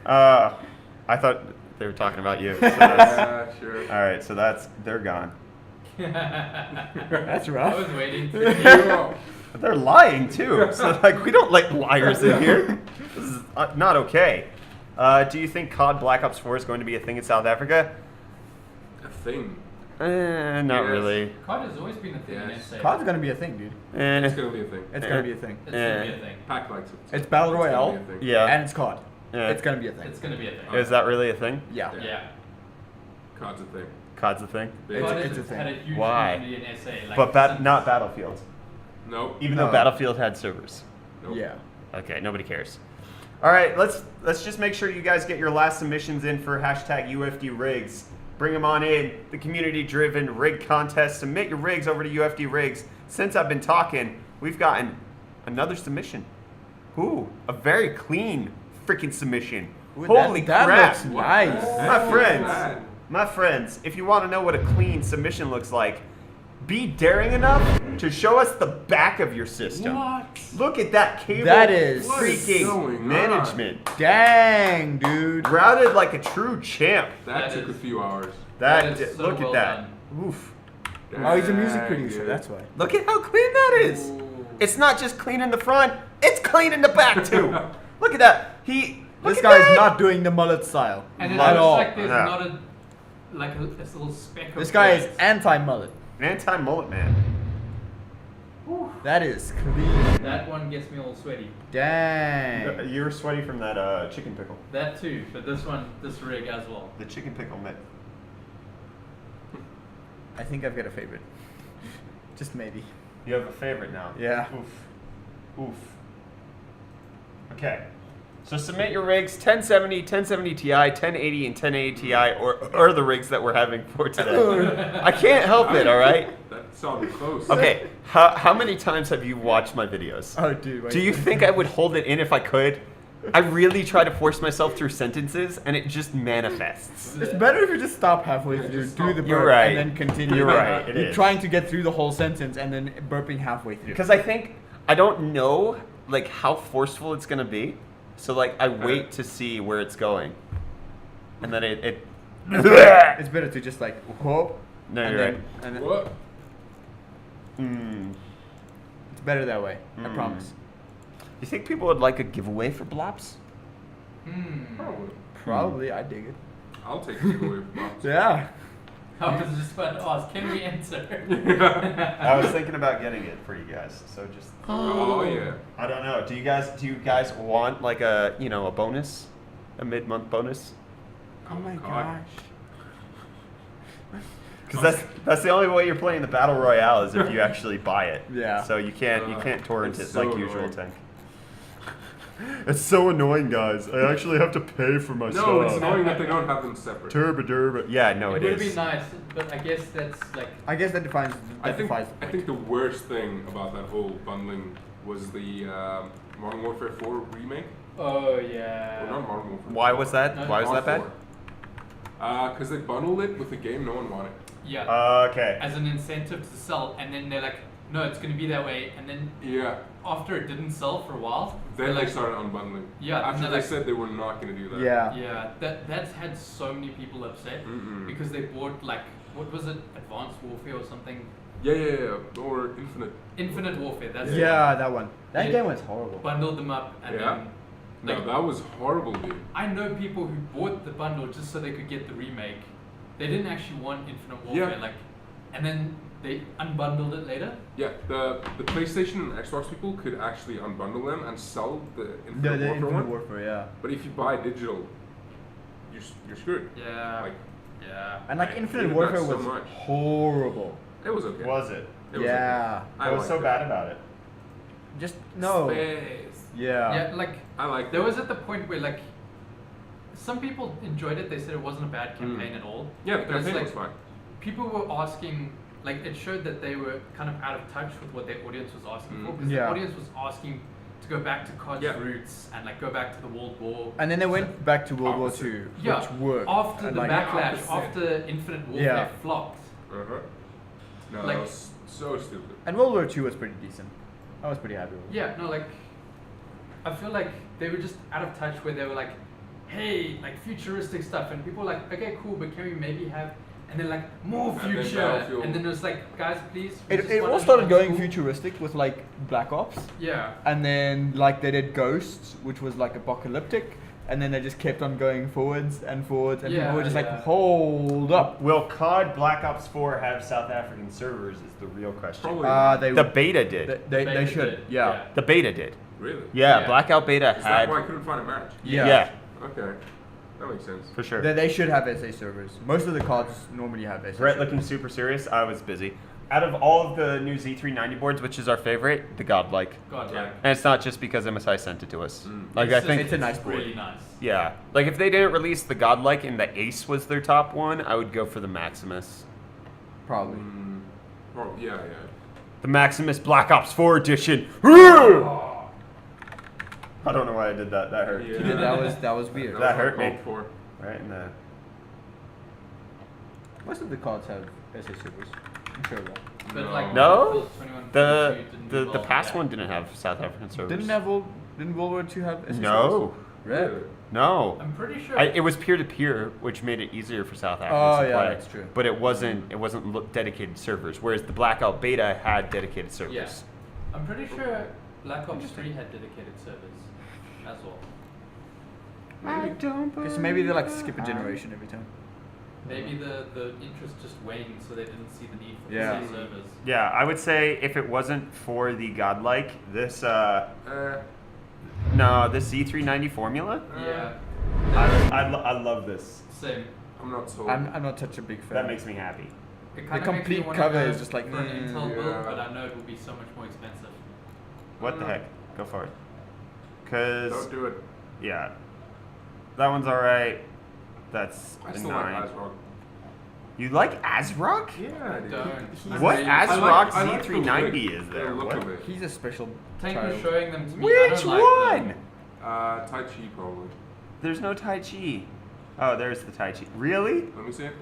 I thought they were talking about you. So that's, Yeah, sure. all right, so they're gone. That's I rough. was waiting for Yo. But they're lying too. So like, we don't like liars in here. This is not okay. Do you think COD Black Ops 4 is going to be a thing in South Africa? A thing. Not Yes. really. COD has always been a thing in Yes. SA. COD's gonna be a thing, dude. It's Eh, gonna be a thing. It's gonna be a thing. It's gonna be a thing. Pack likes it. It's Battle It's gonna Royale. be a thing. yeah. And it's COD. Yeah. It's gonna be a thing. It's gonna be a thing. Is that really a thing? Yeah. Yeah. COD's a thing. COD's a thing? It's- COD it's a has thing. had a huge Why? community in SA. Like, But since- not Battlefield. Nope. Even No. though Battlefield had servers. Nope. Yeah. Okay, nobody cares. All right, let's just make sure you guys get your last submissions in for hashtag UFD rigs. Bring them on in. The community-driven rig contest. Submit your rigs over to UFD rigs. Since I've been talking, we've gotten another submission. Ooh, a very clean freaking submission. Ooh, Holy that crap! looks nice. My friends, Bad. my friends, if you want to know what a clean submission looks like, be daring enough to show us the back of your system. What? Look at that cable. That is What is freaking going on? management. Dang, dude. Routed like a true champ. That That took a is- few hours. That is so Look well at that. done. Oof. Oh, he's a music Dang, producer, dude. that's why. Look at how clean that is. Ooh. It's not just clean in the front, it's clean in the back too. Look at that. Look This at guy's that. not doing the mullet style. And it at looks all. like there's Yeah. not a little speck of This guy is white. anti-mullet. Anti-mullet man. That is clean. That one gets me all sweaty. Dang. You were sweaty from that chicken pickle. That too, but this rig as well. The chicken pickle myth. I think I've got a favorite. Just maybe. You have a favorite now. Yeah. Oof. Oof. Okay. So submit your rigs 1070, 1070 Ti, 1080, and 1080 Ti, or the rigs that we're having for today. I can't help it, all right? That sounded close. Okay. How many times have you watched my videos? Oh, dude. wait. Do you think I would hold it in if I could? I really try to force myself through sentences, and it just manifests. It's better if you just stop halfway Yeah, through, just do the stop. burp, You're right. and then continue. You're right, it You're is. trying to get through the whole sentence and then burping halfway through. Because I don't know like how forceful it's gonna be, so like I wait to see where it's going, and then it. It's better to just like whoop. No, and you're then, right. And then, What? it's better that way. I Mm. promise. You think people would like a giveaway for Blops? Probably. Probably, I dig it. I'll take the giveaway for Bob's. Yeah. I was just about to ask, can we enter? I was thinking about getting it for you guys, so just. Oh yeah. I don't know. Do you guys want like a a bonus, a mid-month bonus? Oh my God. gosh. Because that's the only way you're playing the battle royale is if you actually buy it. Yeah. So you can't torrent it's it so like usual annoying. tank. It's so annoying, guys. I actually have to pay for my No, it's annoying that they don't have them separate. Turba. Yeah, no, It it would is. be nice, but I guess that's like I guess that defines. I That think defies I think the worst thing about that whole bundling was the Modern Warfare 4 remake. oh Or yeah. not Modern Warfare. Why was that? No, Why was that bad? Because they bundled it with a game no one wanted. Yeah. Okay. As an incentive to sell, and then they're like, no, it's gonna be that way, and then Yeah. after it didn't sell for a while, Then they're they like, started unbundling. Yeah, and After they're they like- said they were not going to do that. Yeah. yeah, that's had so many people upset Mm-mm. because they bought like what was it, Advanced Warfare or something, Yeah. Or Infinite. Infinite Warfare. That's Yeah, that one. That Yeah. game was horrible. it. Bundled them up, and Yeah. then No, like, that was horrible, dude. I know people who bought the bundle just so they could get the remake. They didn't actually want Infinite Warfare, Yeah. like, and then they unbundled it later. Yeah, the PlayStation and Xbox people could actually unbundle them and sell the The Infinite Warfare Infinite one. Warfare, yeah. But if you buy digital, you're screwed. Yeah. Like, Yeah. And like I Infinite hated Warfare that so was much. horrible. it was okay. Was it? It was Yeah. okay. I liked it. bad about it? Just no. Space. Yeah. Yeah, like I like there was at the point where like some people enjoyed it. They said it wasn't a bad campaign at all. Yeah, the But it's campaign like, was fine. people were asking, like it showed that they were kind of out of touch with what their audience was asking for, because Yeah. the audience was asking to go back to COD's Yeah. roots and like go back to the World War. And then they went back to World War Opposite. II, Yeah, which worked. after and the like, backlash, opposite. after Infinite Warfare Yeah. flopped. Uh-huh. No, Like- that was so stupid. And World War II was pretty decent. I was pretty happy with it. Yeah, no, like I feel like they were just out of touch where they were like, hey, like futuristic stuff, and people were like, okay, cool, but can we maybe have, and then like more And then future, Battlefield. and then it was like, guys, please. we It, just it want all an started old going school- futuristic with like Black Ops, Yeah. and then like they did Ghosts, which was like apocalyptic, and then they just kept on going forwards, and people were just like, Yeah. hold up. Will COD Black Ops 4 have South African servers? Is the real question. Probably. They The beta did. they Beta should, did, yeah. The beta did. Really? Yeah, Yeah. Blackout Beta Is had. that why I couldn't find a match? Yeah. Okay. That makes sense. for sure. They should have SA servers. Most of the cards normally have SA Brett servers. looking super serious. I was busy. Out of all of the new Z390 boards, which is our favorite, the Godlike. God, Yeah. like, And it's not just because MSI sent it to us. Mm. Like it's I just- think it's a nice board. really nice. yeah. Like if they didn't release the Godlike and the Ace was their top one, I would go for the Maximus. Probably. Oh, yeah. The Maximus Black Ops 4 edition. Oh. I don't know why I did that. That hurt. Yeah. That was weird. That hurt me. uncalled for. Right in the. Most of the cards have SA servers. I'm sure of that. But like No? 21, The 22 didn't the do the well past with one that. didn't have South African servers. Didn't World War II have SSLs? No. Right. No. I'm pretty sure. It was peer to peer, which made it easier for South Africans Oh, to yeah, play. that's true. But it wasn't dedicated servers. Whereas the Blackout Beta had dedicated servers. Yeah. I'm pretty sure Black Ops 3 had dedicated servers as well. I don't. Because maybe they like skip a generation every time. Maybe the interest just waned, so they didn't see the need for Yeah. PC servers. Yeah, I would say if it wasn't for the godlike, this this Z390 formula. Yeah. I love this. Same. I'm not sold. I'm not such a big fan. That makes me happy. It kinda The makes me complete wanna cover go is just like, for an Intel build, yeah. but I know it will be so much more expensive. What the heck? Go for it. Cause Don't do it. yeah, that one's all right. That's I a still 9. like ASRock. You like ASRock? Yeah, dude. Don't. What I ASRock I like the Z390 look- is the there? look What? of it. He's a special Thank you child. for showing them to me. I Which don't like one? them. Tai Chi probably. There's no Tai Chi. Oh, there's the Tai Chi. Really? Let me see it.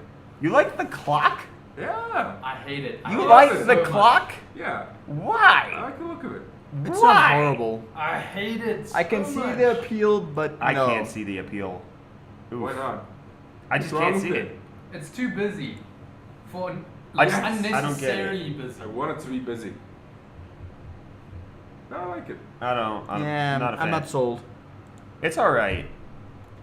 You like the clock? Yeah. I hate it. I You hate like it the so much. clock? Yeah. I Why? like the look of it. It Why? sounds horrible. I hate it. I can so see much. the appeal, but I no. can't see the appeal. Oof. Why not? I just What's wrong can't see with it. It's too busy. For I like just- I don't get it. unnecessarily busy. I want it to be busy. No, I like it. I'm Yeah, not a fan. I'm not sold. It's all right.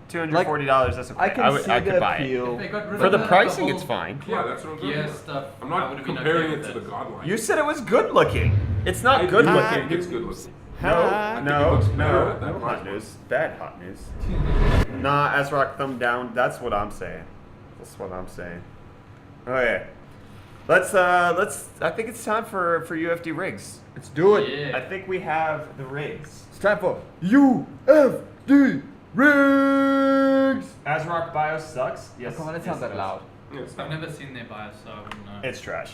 $240. That's okay. I can see I the could buy it. appeal. If they got rid For of the the pricing, whole it's fine. Yeah, that's what I'm talking gear about. stuff, I'm I not would've been comparing okay it with to the it. Godlike. You said it was good looking. It's not I good do looking. think it's good looking. No, I think it looks better at that no price hot point. news. Bad hot news. Nah, ASRock thumb down. That's what I'm saying. That's what I'm saying. Okay. Let's I think it's time for UFD rigs. Let's do it. Yeah. I think we have the rigs. It's time for UFD rigs. ASRock BIOS sucks. Oh, come on, it sounds that loud. Yes. I've never seen their BIOS, so I wouldn't know. It's trash.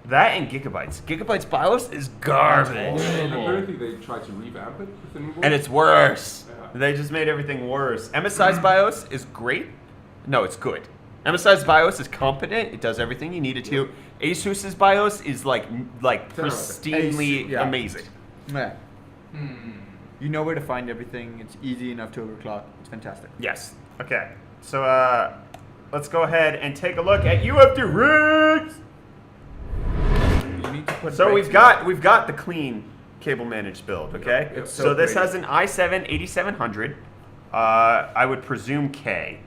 That and Gigabytes. Gigabytes BIOS is garbage. And apparently they tried to revamp it with the new one. And it's worse. Yeah. They just made everything worse. MSI's BIOS is great. No, it's good. MSI's BIOS is competent. It does everything you need it to. ASUS's BIOS is like pristinely Ace, yeah. amazing. Yeah. Hmm. You know where to find everything. It's easy enough to overclock. It's fantastic. Yes. Okay. So let's go ahead and take a look at UFD rigs. You need to put So brakes we've got the clean cable managed build. Okay. Yep. So this great. has an i7 8700. I would presume K.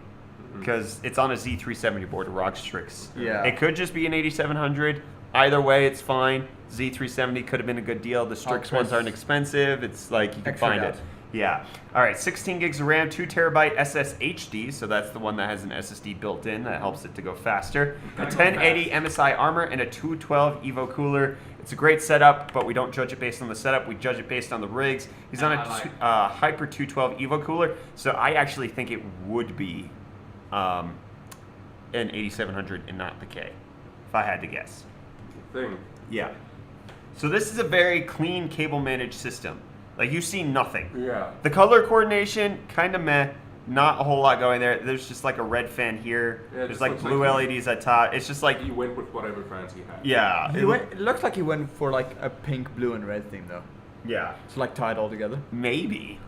Because it's on a Z370 board, a ROG Strix. Yeah. It could just be an 8700. Either way, it's fine. Z370 could have been a good deal. The Strix Hard ones press. aren't expensive. It's like you can Extra find doubt. it. Yeah. All right. 16 gigs of RAM, 2 terabyte SSHD. So that's the one that has an SSD built in. That helps it to go faster. A Gotta go 1080 MSI Armor and a 212 Evo cooler. It's a great setup, but we don't judge it based on the setup. We judge it based on the rigs. He's on a I like Hyper 212 Evo cooler. So I actually think it would be an 8700 and not the K, if I had to guess. Thing. Yeah. So this is a very clean cable managed system. Like you see nothing. Yeah. The color coordination, kind of meh. Not a whole lot going there. There's just like a red fan here. Yeah, it There's just like looks blue like LEDs at top. It's just like, He went with whatever fans he had. yeah. It looks like he went for like a pink, blue, and red thing though. Yeah. It's like tied all together. Maybe.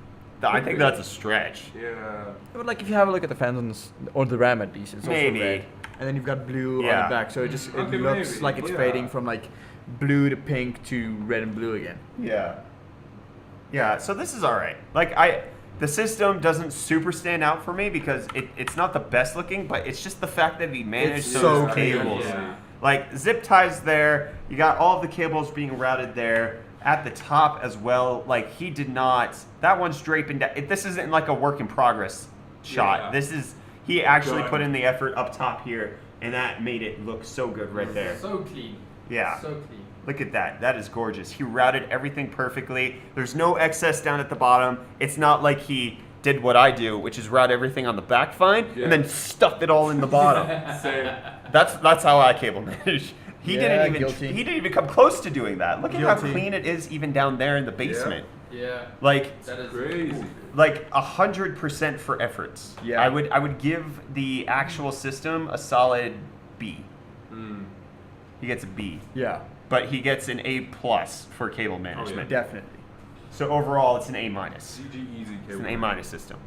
I think that's a stretch. Yeah. But like if you have a look at the fans on this, or the RAM at least, it's also Maybe. red. And then you've got blue on Yeah. the back, so it just Okay, looks maybe, like it's yeah. fading from like blue to pink to red and blue again. Yeah. Yeah, so this is all right. Like the system doesn't super stand out for me because it's not the best looking, but it's just the fact that he managed It's those so cables. Yeah. Like zip ties there, you got all of the cables being routed there at the top as well. Like he did not. That one's draping down. This isn't like a work in progress shot. Yeah. This is he actually Done. put in the effort up top here, and that made it look so good right there. So clean. Yeah. So clean. Look at that. That is gorgeous. He routed everything perfectly. There's no excess down at the bottom. It's not like he did what I do, which is route everything on the back fine Yeah. and then stuffed it all in the bottom. Same. That's how I cable manage. He Yeah, didn't guilty. even come close to doing that. Look at how Guilty. clean it is even down there in the basement. Yeah. Like That is Crazy. like 100% for efforts. Yeah. I would give the actual system a solid B. Mm. he gets a B. Yeah, But he gets an A+ for cable management. definitely. So overall, it's an A-. CG Easy It's cable. an A- system.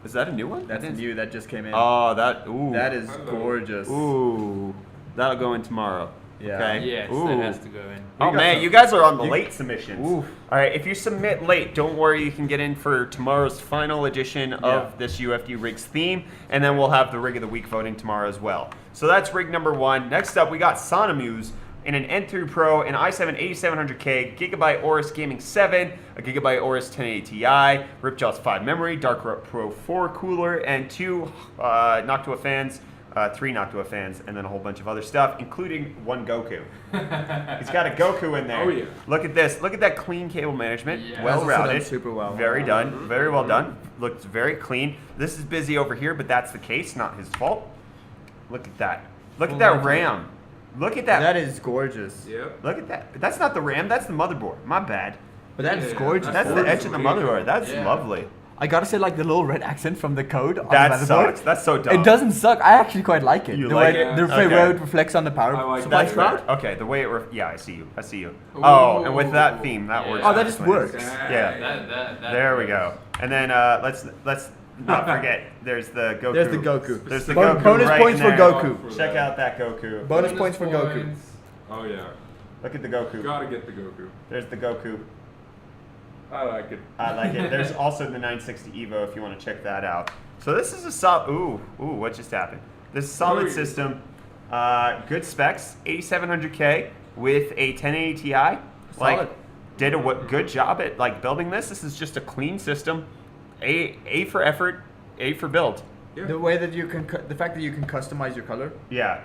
Is that a new one? That's That is- new. That just came in. Oh, ooh. that is Hello. gorgeous. Ooh. That'll go in tomorrow. Yeah. Okay. Yes, Ooh. that has to go in. Oh got man, some- you guys are on the you- late submissions. Oof. All right, if you submit late, don't worry, you can get in for tomorrow's final edition of Yeah. this UFD rigs theme, and then we'll have the rig of the week voting tomorrow as well. So that's rig number 1. Next up, we got Sonamuse in an N3 Pro, an i7 8700K, Gigabyte Aorus Gaming 7, a Gigabyte Aorus 1080 Ti, Ripjaws 5 memory, Dark Pro 4 cooler, and 2 Noctua fans. 3 Noctua fans, and then a whole bunch of other stuff, including 1 Goku. He's got a Goku in there. Oh, yeah. Look at this. Look at that clean cable management. Yeah. Well That's also done routed. super well. Very done. Very well done. Looks very clean. This is busy over here, but that's the case, not his fault. Look at that. Look at Oh, that look at RAM. Look at that. That is gorgeous. Yep. Look at that. That's not the RAM. That's the motherboard. My bad. But that is Yeah, gorgeous. That's the gorgeous. edge of the motherboard. That's Yeah. lovely. I gotta say, like the little red accent from the code on That the motherboard. sucks. That's so dumb. It doesn't suck. I actually quite like it. You the like way it? the Okay. way it reflects on the power I like supply it. spout. Okay, the way it. Yeah, I see you. I see you. Oh, and with that theme, that Yeah. works. Oh, that just nicely. works. Yeah. That There we go. And then let's not forget. There's the Goku. There's the Goku. There's the Bon- Goku bonus right points in for there. Goku. Check out that Goku. Bonus points for Goku. Oh yeah. Look at the Goku. Gotta get the Goku. There's the Goku. I like it. I like it. There's also the 960 Evo if you want to check that out. So this is a solid. Ooh, what just happened? This is a solid Ooh. system. Good specs. 8700K with a 1080 Ti. Like, Solid. did a good job at like building this. This is just a clean system. A for effort, A for build. Yeah. The way that you can, the fact that you can customize your color Yeah.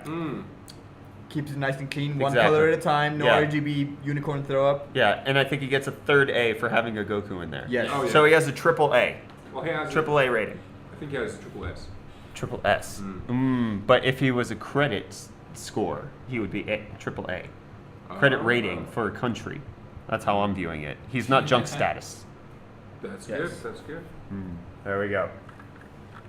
keeps it nice and clean. One Exactly. color at a time. No Yeah. RGB unicorn throw up. Yeah, and I think he gets a third A for having a Goku in there. Yes. Oh, yeah. So he has a triple A. Well, he has. Triple A rating. I think he has triple S. Triple S. But if he was a credit score, he would be triple A. Credit Oh. rating for a country. That's how I'm viewing it. He's not junk status. That's Yes. good. That's good. There we go.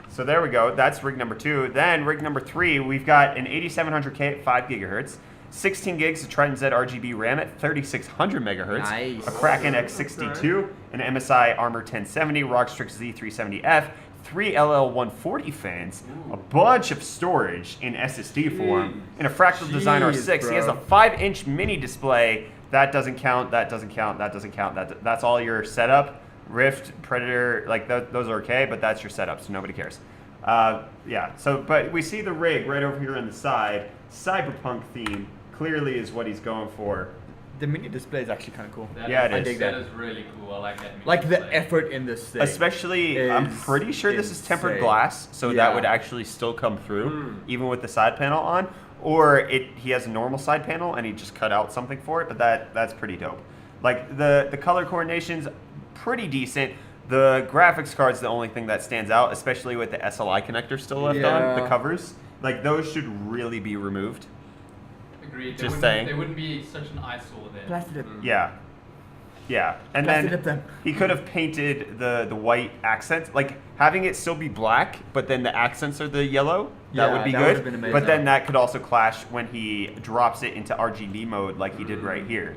So there we go. That's rig number 2. Then rig number 3, we've got an 8700K at 5 gigahertz, 16 gigs of Triton Z RGB RAM at 3600 megahertz, Nice. a Kraken X62, an MSI Armor 1070, Rockstrix Z370F, 3 LL140 fans, a bunch of storage in SSD form, and a Fractal Design Jeez, R6. He has a bro. 5-inch mini display. That doesn't count. That doesn't count. That doesn't count. That's all your setup. Rift, Predator, like those are okay, but that's your setup, so nobody cares. Yeah. So, but we see the rig right over here on the side. Cyberpunk theme clearly is what he's going for. The mini display is actually kind of cool. Yeah, it I is. dig That that. is really cool. I like that. mini Like the display. effort in this thing. Especially, I'm is pretty sure this is tempered insane. glass, so Yeah. that would actually still come through, even with the side panel on. Or he has a normal side panel and he just cut out something for it, but that's pretty dope. Like the color coordination's pretty decent. The graphics card's the only thing that stands out, especially with the SLI connector still left on, the Yeah. covers. Like those should really be removed. Agreed. Just saying. They wouldn't be such an eyesore there. Blasted it. Yeah. Yeah. And Blasted then at them. he could have painted the white accents, like having it still be black, but then the accents are the yellow. That Yeah, would be that good. would've been amazing. But then that could also clash when he drops it into RGB mode like he did right here.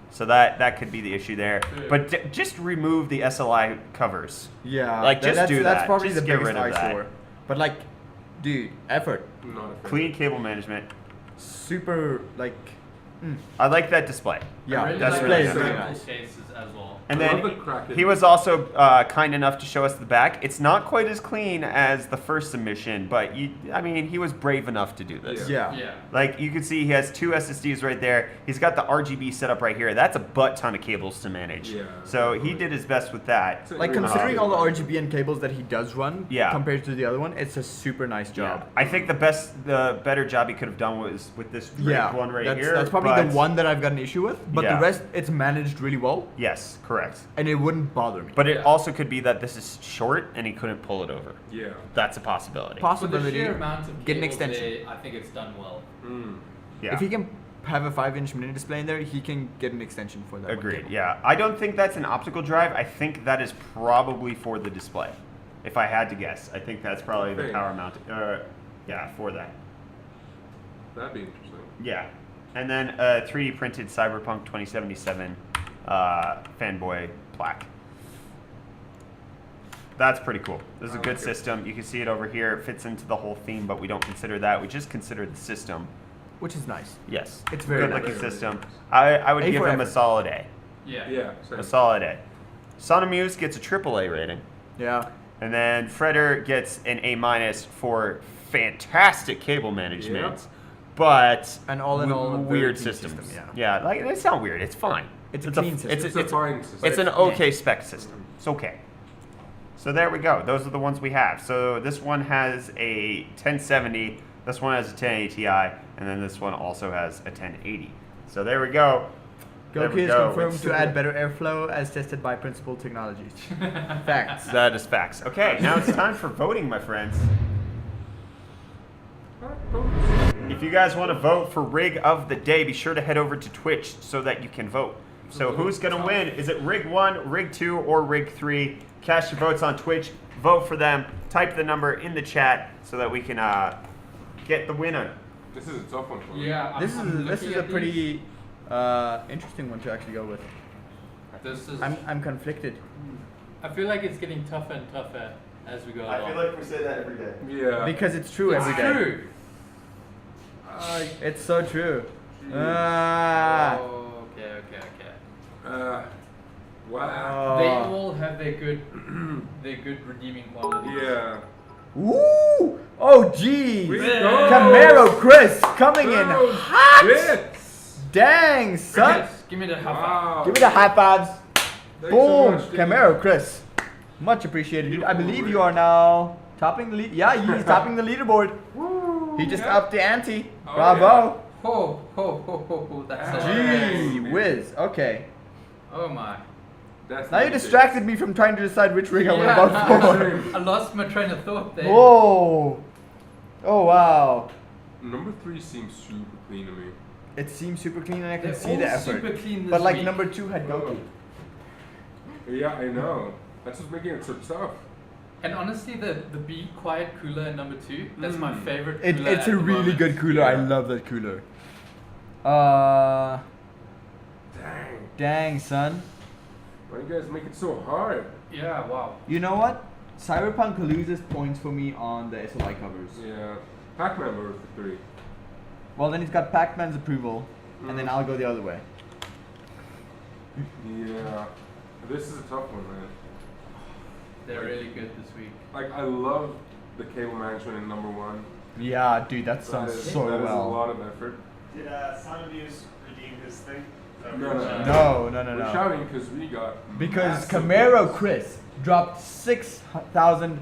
So that could be the issue there. Yeah. But just remove the SLI covers. Yeah. Like, just that's, do That's that. probably Just the get biggest rid of that. eyesore. But like, dude, effort. Not a fan. Clean cable management. Super like. I like that display. Yeah, I really that's like really the nice. sample nice. cases as well. And I then love the Kraken. he was also kind enough to show us the back. It's not quite as clean as the first submission, but I mean, he was brave enough to do this. Yeah. Yeah. Like you can see, he has 2 SSDs right there. He's got the RGB setup right here. That's a butt ton of cables to manage. Yeah, So he definitely. did his best with that. Like considering all the RGB and cables that he does run, Yeah. compared to the other one, it's a super nice job. I think the better job he could have done was with this draped one right that's, here. that's probably but- the one that I've got an issue with. But Yeah. the rest, it's managed really well, Yes, correct. and it wouldn't bother me. But it Yeah. also could be that this is short and he couldn't pull it over. Yeah. That's a possibility. For the possibility. sheer amount of Get an cables extension. there, I think it's done well. Yeah. If he can have a 5-inch mini display in there, he can get an extension for that. one Agreed. cable. Yeah, I don't think that's an optical drive. I think that is probably for the display. If I had to guess, I think that's probably the Okay. power mount. Yeah, for that. That'd be interesting. Yeah. And then a 3D printed Cyberpunk 2077 fanboy plaque. That's pretty cool. This is a good system. You can see it over here. It fits into the whole theme, but we don't consider that. We just consider the system. Which is nice. Yes. It's very good nice. looking system. I would A give for him a effort. solid A. Yeah. Yeah. Same. A solid A. Sonomuse gets a AAA rating. Yeah. And then Fredder gets an A- for fantastic cable management, but And all in all, a very weird clean systems. system, yeah. Like it's not weird. It's fine. It's a clean system. It's a fine system. It's an okay spec system. It's okay. So there we go. Those are the ones we have. So this one has a 1070. This one has a 1080 Ti, and then this one also has a 1080. So there we go. There Goku we is go. confirmed It's- to add better airflow as tested by Principal Technologies. Facts. That is facts. Okay, now it's time for voting, my friends. If you guys want to vote for Rig of the Day, be sure to head over to Twitch so that you can vote. So who's going to win? Is it Rig 1, Rig 2, or Rig 3? Cast your votes on Twitch. Vote for them. Type the number in the chat so that we can get the winner. This is a tough one for me. Yeah. This I'm is looking a at pretty interesting one to actually go with. these. This is. I'm conflicted. I feel like it's getting tougher and tougher as we go along. like we say that every day. Yeah. Because it's true it's every day. true. It's so true. Ah. Oh, okay. Wow. They Oh. all have their good redeeming qualities. Yeah. Ooh! Oh, gee! We Yeah. go. Camaro Chris coming in Oh, hot! shit. Dang, son! Chris, give me the high five. Wow. Give me the high fives. Thanks so Boom! much, dude. Camaro Chris. Much appreciated, dude. I believe you are now topping the lead. Yeah, he's topping the leaderboard. He just Yeah. upped the ante. Oh, Bravo. Ho, that's so Gee nice. whiz. Okay. Oh my. That's Now you not distracted me from trying to decide which rig I want to Yeah, vote for. I lost my train of thought there. Whoa! Oh wow! it. Number 3 seems super clean to me. It seems super clean and I can They're see all the effort. super clean this But like week. number 2 had Goku. Yeah, I know. That's what's making it so tough. And honestly, the Be Quiet cooler in number 2, that's my favorite It, cooler. it's at a the really moment. good cooler. I Yeah. love that cooler. Dang. Dang, son. Why you guys make it so hard? Yeah, wow. You know what? Cyberpunk loses points for me on the SLI covers. Yeah. Pac-Man voted for 3. Well, then he's got Pac-Man's approval, and then I'll go the other way. Yeah. This is a tough one, man. They're really good this week. Like, I love the cable management in number 1. Yeah, dude, that sounds That is- so that is a well. lot of effort. Did Sonomuse redeem his thing? No. No. We're shouting because we got Because massive Camaro hits. Chris dropped 6,500.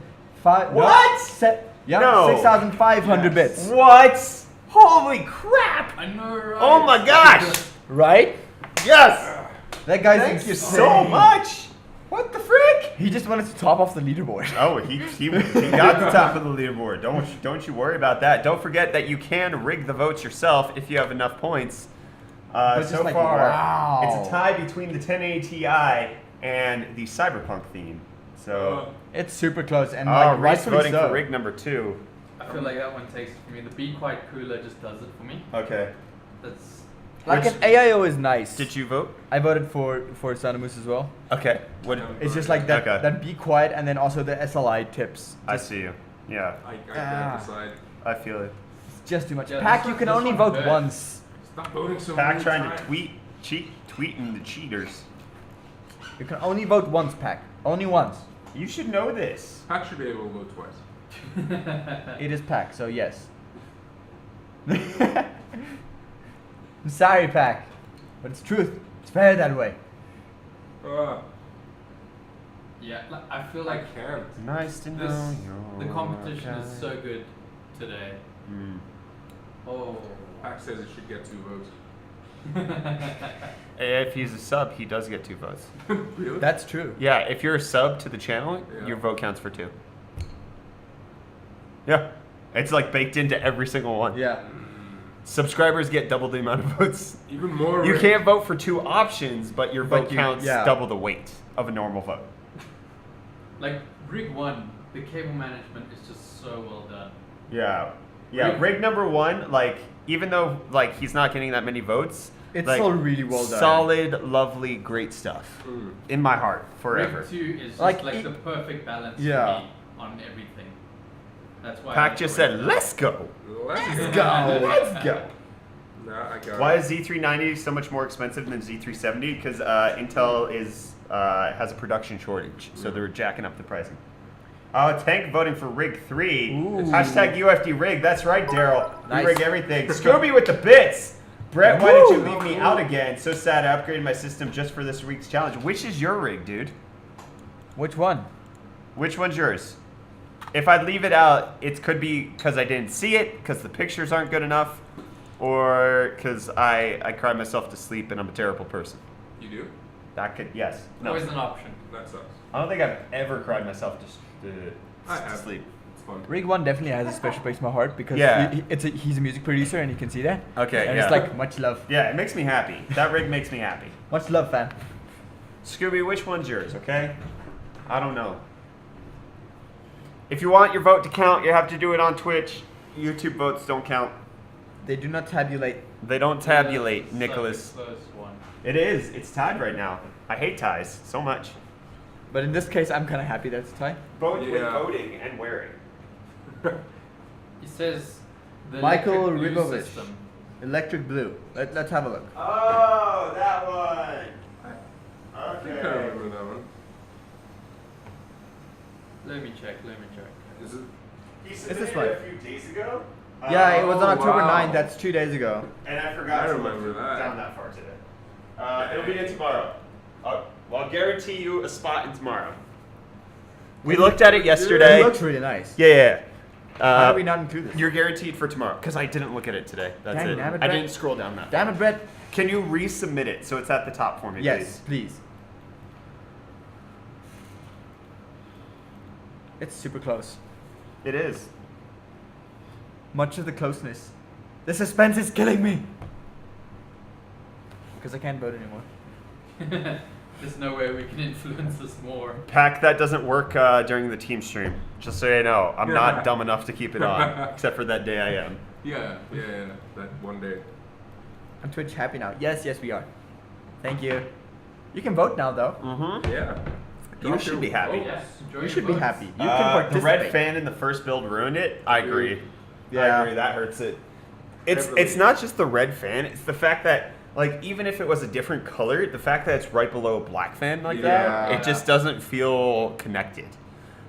What? Yeah, No. 6,500 Yes. bits. What? Holy crap! I know, right? Oh my gosh! Right? Yes! That guy's Thank you insane. so much! What the frick? He just wanted to top off the leaderboard. Oh, he got the top of the leaderboard. Don't you worry about that. Don't forget that you can rig the votes yourself if you have enough points. But So just like, far, wow. it's a tie between the 1080 Ti and the Cyberpunk theme. So, It's super close and oh, like Reese rightfully voting so. for rig number 2. I feel like that one takes it for me. The Be Quiet cooler just does it for me. Okay. That's Like Which- an AIO is nice. Did you vote? I voted for Sonomus as well. Okay. What? It's just like that Okay. that be quiet and then also the SLI tips. I see you. Yeah, I Ah. can't decide. I feel it. It's just too much. Yeah, Pack, this you can one- only this one vote hurt. once. Stop voting so Pack many trying to times. tweeting the cheaters. You can only vote once, Pack. Only once. You should know this. Pack should be able to vote twice. It is Pack, so yes. I'm sorry, Pack, but it's truth. It's fair that way. yeah. Like, I feel I like can't. Nice to know this, you. the competition is so good today. Mm. Oh. Pack says it should get 2 votes. If he's a sub, he does get 2 votes. Really? That's true. Yeah, if you're a sub to the channel, Yeah. your vote counts for 2. Yeah, it's like baked into every single one. Yeah. Subscribers get double the amount of votes. Even more. You rich. can't vote for 2 options, but your But vote you- counts yeah. double the weight of a normal vote. Like Rig 1, the cable management is just so well done. Yeah. Yeah, Rig- rig number 1, like, even though, like, he's not getting that many votes, It's like, still really well done. solid, lovely, great stuff. In my heart, forever. Rig 2 is just Like, like, it- the perfect balance Yeah. for me on everything. That's why. I Pac like just the Rig said, 2. let's go. Let's Go, let's go. Nah, I got Why it. is Z390 so much more expensive than Z370? Because Intel has a production shortage, so they're jacking up the pricing. Oh, Tank voting for Rig 3. Ooh. Hashtag UFD Rig. That's right, Daryl. Nice. We rig everything. Scooby with the bits. Brett, why did you leave me out again? So sad I upgraded my system just for this week's challenge. Which is your rig, dude? Which one? Which one's yours? If I leave it out, it could be because I didn't see it, because the pictures aren't good enough, or because I cried myself to sleep and I'm a terrible person. You do? That could, yes. No. Always an option. That sucks. I don't think I've ever cried myself to I have. sleep. It's fun. Rig 1 definitely has a special place in my heart because Yeah. he's a music producer and you can see that. Okay, And yeah. it's like much love. Yeah, it makes me happy. That rig makes me happy. Much love, fam. Scooby, which one's yours, okay? I don't know. If you want your vote to count, you have to do it on Twitch. YouTube votes don't count. They do not tabulate. They don't tabulate, Such a Nicholas. close one. It is. It's tied right now. I hate ties so much. But in this case, I'm kind of happy that it's a tie. Both with Yeah. voting and wearing. He says the Michael electric blue Ribovich. system. Electric Blue. Let's have a look. Oh, that one. I think I remember that one. Let me check. Is it? He this submitted one. it a few days ago. Yeah, it was on Oh, October wow. 9th. That's 2 days ago. And I forgot I to remember look that. down that far today. It'll be in tomorrow. I'll guarantee you a spot in tomorrow. We looked at it yesterday. It looks really nice. Yeah. Why did we not include this? You're guaranteed for tomorrow because I didn't look at it today. That's Dang, it. damn it, I Brett. didn't scroll down that. Damn it, Brett. Can you resubmit it so it's at the top for me, Yes, please? please. It's super close. It is. Much of the closeness. The suspense is killing me. Because I can't vote anymore. There's no way we can influence this more. Pac, that doesn't work during the team stream. Just so you know, I'm not dumb enough to keep it on, except for that day I am. Yeah. That one day. On Twitch, happy now. Yes, we are. Thank you. You can vote now, though. Mm-hmm. Yeah. You Drop should your be happy. votes. Yeah, enjoy You your should be votes. happy. You can The participate. red fan in the first build ruined it. I agree. Yeah. I agree. That hurts it. It's not just the red fan. It's the fact that, like, even if it was a different color, the fact that it's right below a black fan like that, Yeah. it just doesn't feel connected.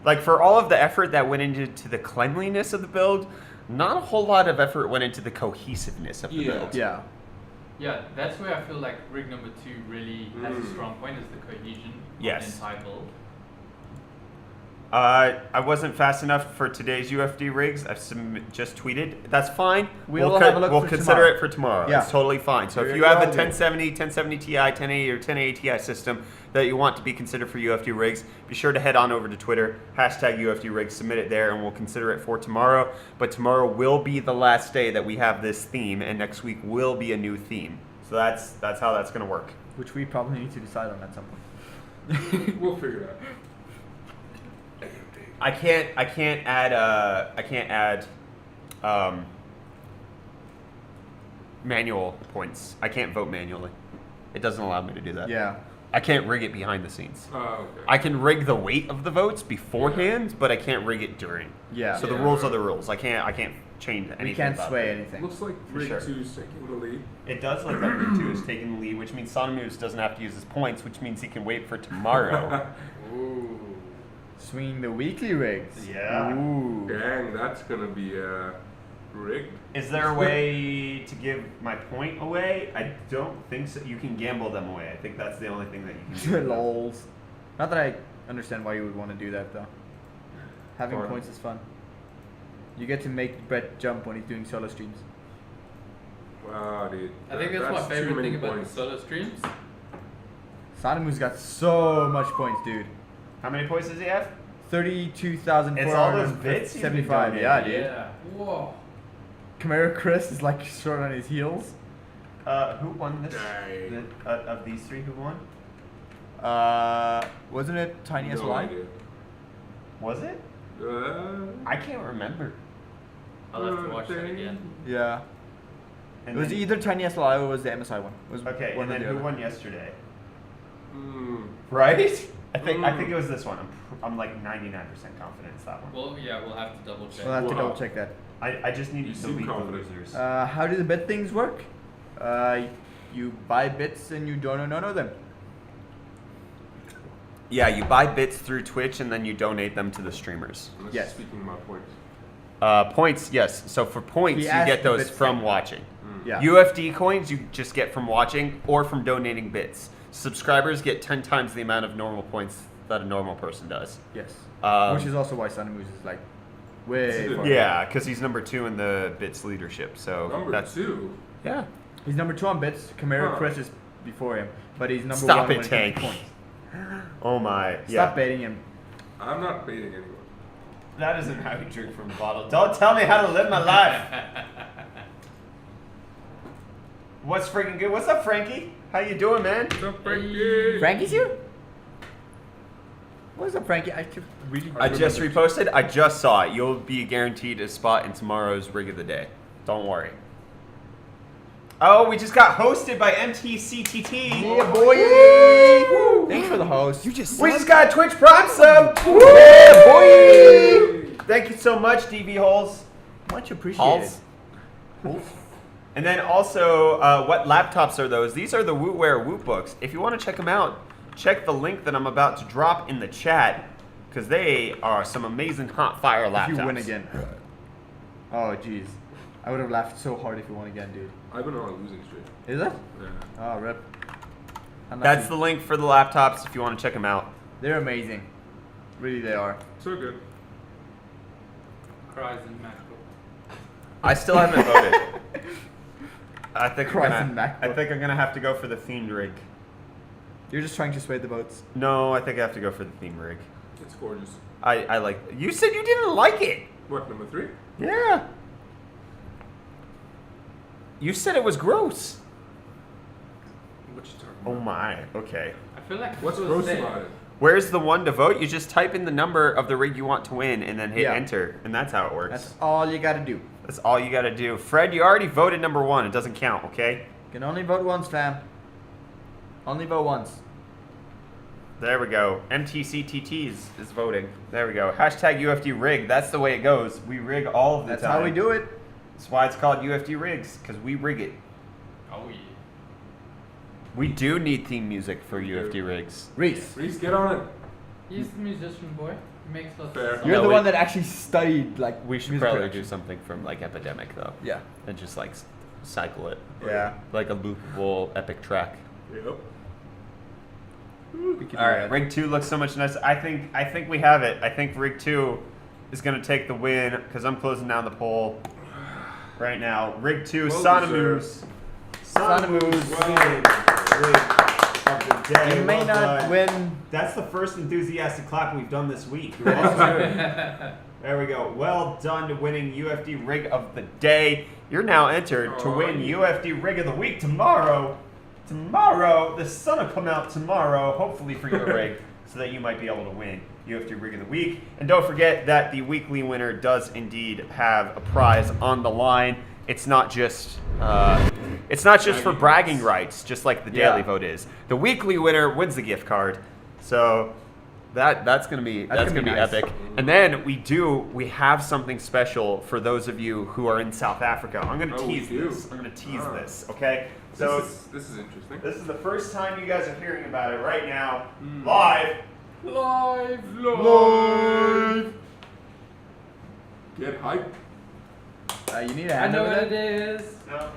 Like, for all of the effort that went into the cleanliness of the build, not a whole lot of effort went into the cohesiveness of the Yeah. build. Yeah. Yeah, that's where I feel like rig number 2 really has a strong point, is the cohesion Yes. of the entire build. I wasn't fast enough for today's UFD rigs. I've just tweeted. That's fine. We'll have a look We'll for consider tomorrow. it for tomorrow. Yeah. It's totally fine. So There if you you have a go, dude. 1070 Ti, 1080, or 1080 Ti system that you want to be considered for UFD rigs, be sure to head on over to Twitter, hashtag UFD rigs, submit it there, and we'll consider it for tomorrow. But tomorrow will be the last day that we have this theme, and next week will be a new theme. So that's how that's going to work. Which we probably need to decide on at some point. We'll figure it out. I can't add manual points. I can't vote manually. It doesn't allow me to do that. Yeah. I can't rig it behind the scenes. Oh, okay. I can rig the weight of the votes beforehand, but I can't rig it during. Yeah. So the rules are the rules. I can't change anything. We can't about sway it. anything. Looks like For Rig sure. 2's taking the lead. It does look like Rig 2 is taking the lead, which means Sonomus doesn't have to use his points, which means he can wait for tomorrow. Ooh. Swinging the weekly rigs. Yeah. Ooh. Dang, that's gonna be rigged. Is there a way to give my point away? I don't think so. You can gamble them away. I think that's the only thing that you can do. Lols. Not that I understand why you would want to do that, though. Having Or- points is fun. You get to make Brett jump when he's doing solo streams. Wow, dude. I think that's my too favorite many thing about the points. solo streams. Sanamu's got so much points, dude. How many points does he have? 32,475. It's all those bits you've been donating. Yeah, dude. Yeah. Whoa. Camaro Chris is like short on his heels. Who won this? Dang. Of these three, who won? Wasn't it Tiny No SY? idea. Was it? I can't remember. I'll have to watch that again. Yeah. And It was then- either Tiny SLI or was the MSI one. It was Okay, one and or then the who other. won yesterday? Mm. Right? I think it was this one. I'm like 99% confident it's that one. Well, yeah, we'll have to double check. We'll have to Wow. double check that. I just need You to seem delete the confident. losers. How do the bet things work? You buy bits and you don't know them. Yeah, you buy bits through Twitch and then you donate them to the streamers. Unless Yes. Speaking about points. Points, yes. So for points, He you asked get the those bits from thing. watching. Yeah. UFD coins you just get from watching or from donating bits. Subscribers get 10 times the amount of normal points that a normal person does. Yes. Um, Which is also why Sonimus is like way. Yeah. far. Yeah, because he's number 2 in the bits leadership. So Number that's 2. Yeah. He's number 2 on bits. Camaro Huh. Chris is before him, but he's number Stop 1 it, when it Tank. comes to points. Oh my. Stop Yeah. baiting him. I'm not baiting anyone. That isn't how you drink from a bottle. Don't tell me how to live my life. What's freaking good? What's up, Frankie? How you doing, man? What's up, Frankie? Frankie's here? What's up, Frankie? I keep really. I just reposted. I just saw it. You'll be guaranteed a spot in tomorrow's rig of the day. Don't worry. Oh, we just got hosted by MTCTT. Yeah, boy! Thanks for the host. We just got a Twitch Prime sub. Yeah, boy! Thank you so much, DV Holes. Much appreciated. Holes. And then also, what laptops are those? These are the Wootware Woot books. If you want to check them out, check the link that I'm about to drop in the chat, because they are some amazing hot fire laptops. If you win again. Oh, jeez. I would have laughed so hard if you won again, dude. I've been on a losing streak. Is it? Yeah. Oh, rip. That's the link for the laptops if you want to check them out. They're amazing. Really, they are. So good. Cries and MacBook. I still haven't voted. I think Cries and MacBook. I think I'm gonna have to go for the themed rig. You're just trying to sway the votes. No, I think I have to go for the theme rig. It's gorgeous. I like. You said you didn't like it. What, number 3? Yeah. You said it was gross. What you talking Oh about? my. Okay. I feel like What's this was gross the- about it? Where's the one to vote? You just type in the number of the rig you want to win and then hit Yeah. enter, and that's how it works. That's all you gotta do. That's all you gotta do. Fred, you already voted number 1. It doesn't count, okay? You can only vote once, fam. Only vote once. There we go. MTCTT is voting. There we go. Hashtag UFD rig. That's the way it goes. We rig all of the That's time. how we do it. That's why it's called UFD rigs, because we rig it. Oh yeah. We do need theme music for UFD rigs. Reese, Reese, get on it. He's the musician boy. He makes lots Fair. of songs. you're No, the we- one that actually studied like We should music probably production. do something from like Epidemic though, Yeah. and just like cycle it Yeah. like a loopable epic track. Yep. We can All do right, that. rig 2 looks so much nicer. I think we have it. I think rig 2 is gonna take the win because I'm closing down the poll right now. Rig 2, Well Sonamoose. Sonamoose. win rig of the day. You may Well not done. win. That's the first enthusiastic clap we've done this week. You're welcome. There we go. Well done to winning UFD rig of the day. You're now entered to win UFD rig of the week tomorrow. Tomorrow, the sun will come out tomorrow, hopefully for your rig, so that you might be able to win UFD rig of the week. And don't forget that the weekly winner does indeed have a prize on the line. It's not just for bragging rights, just like the daily Yeah. vote is. The weekly winner wins the gift card. So that's gonna be nice. epic. And then we have something special for those of you who are in South Africa. I'm gonna Oh, we tease do. this. I'm gonna tease Ah. this. Okay. So This is interesting. this is the first time you guys are hearing about it right now, Mm. live. Live. Get hype. You need a I hand know over what that? it is. No.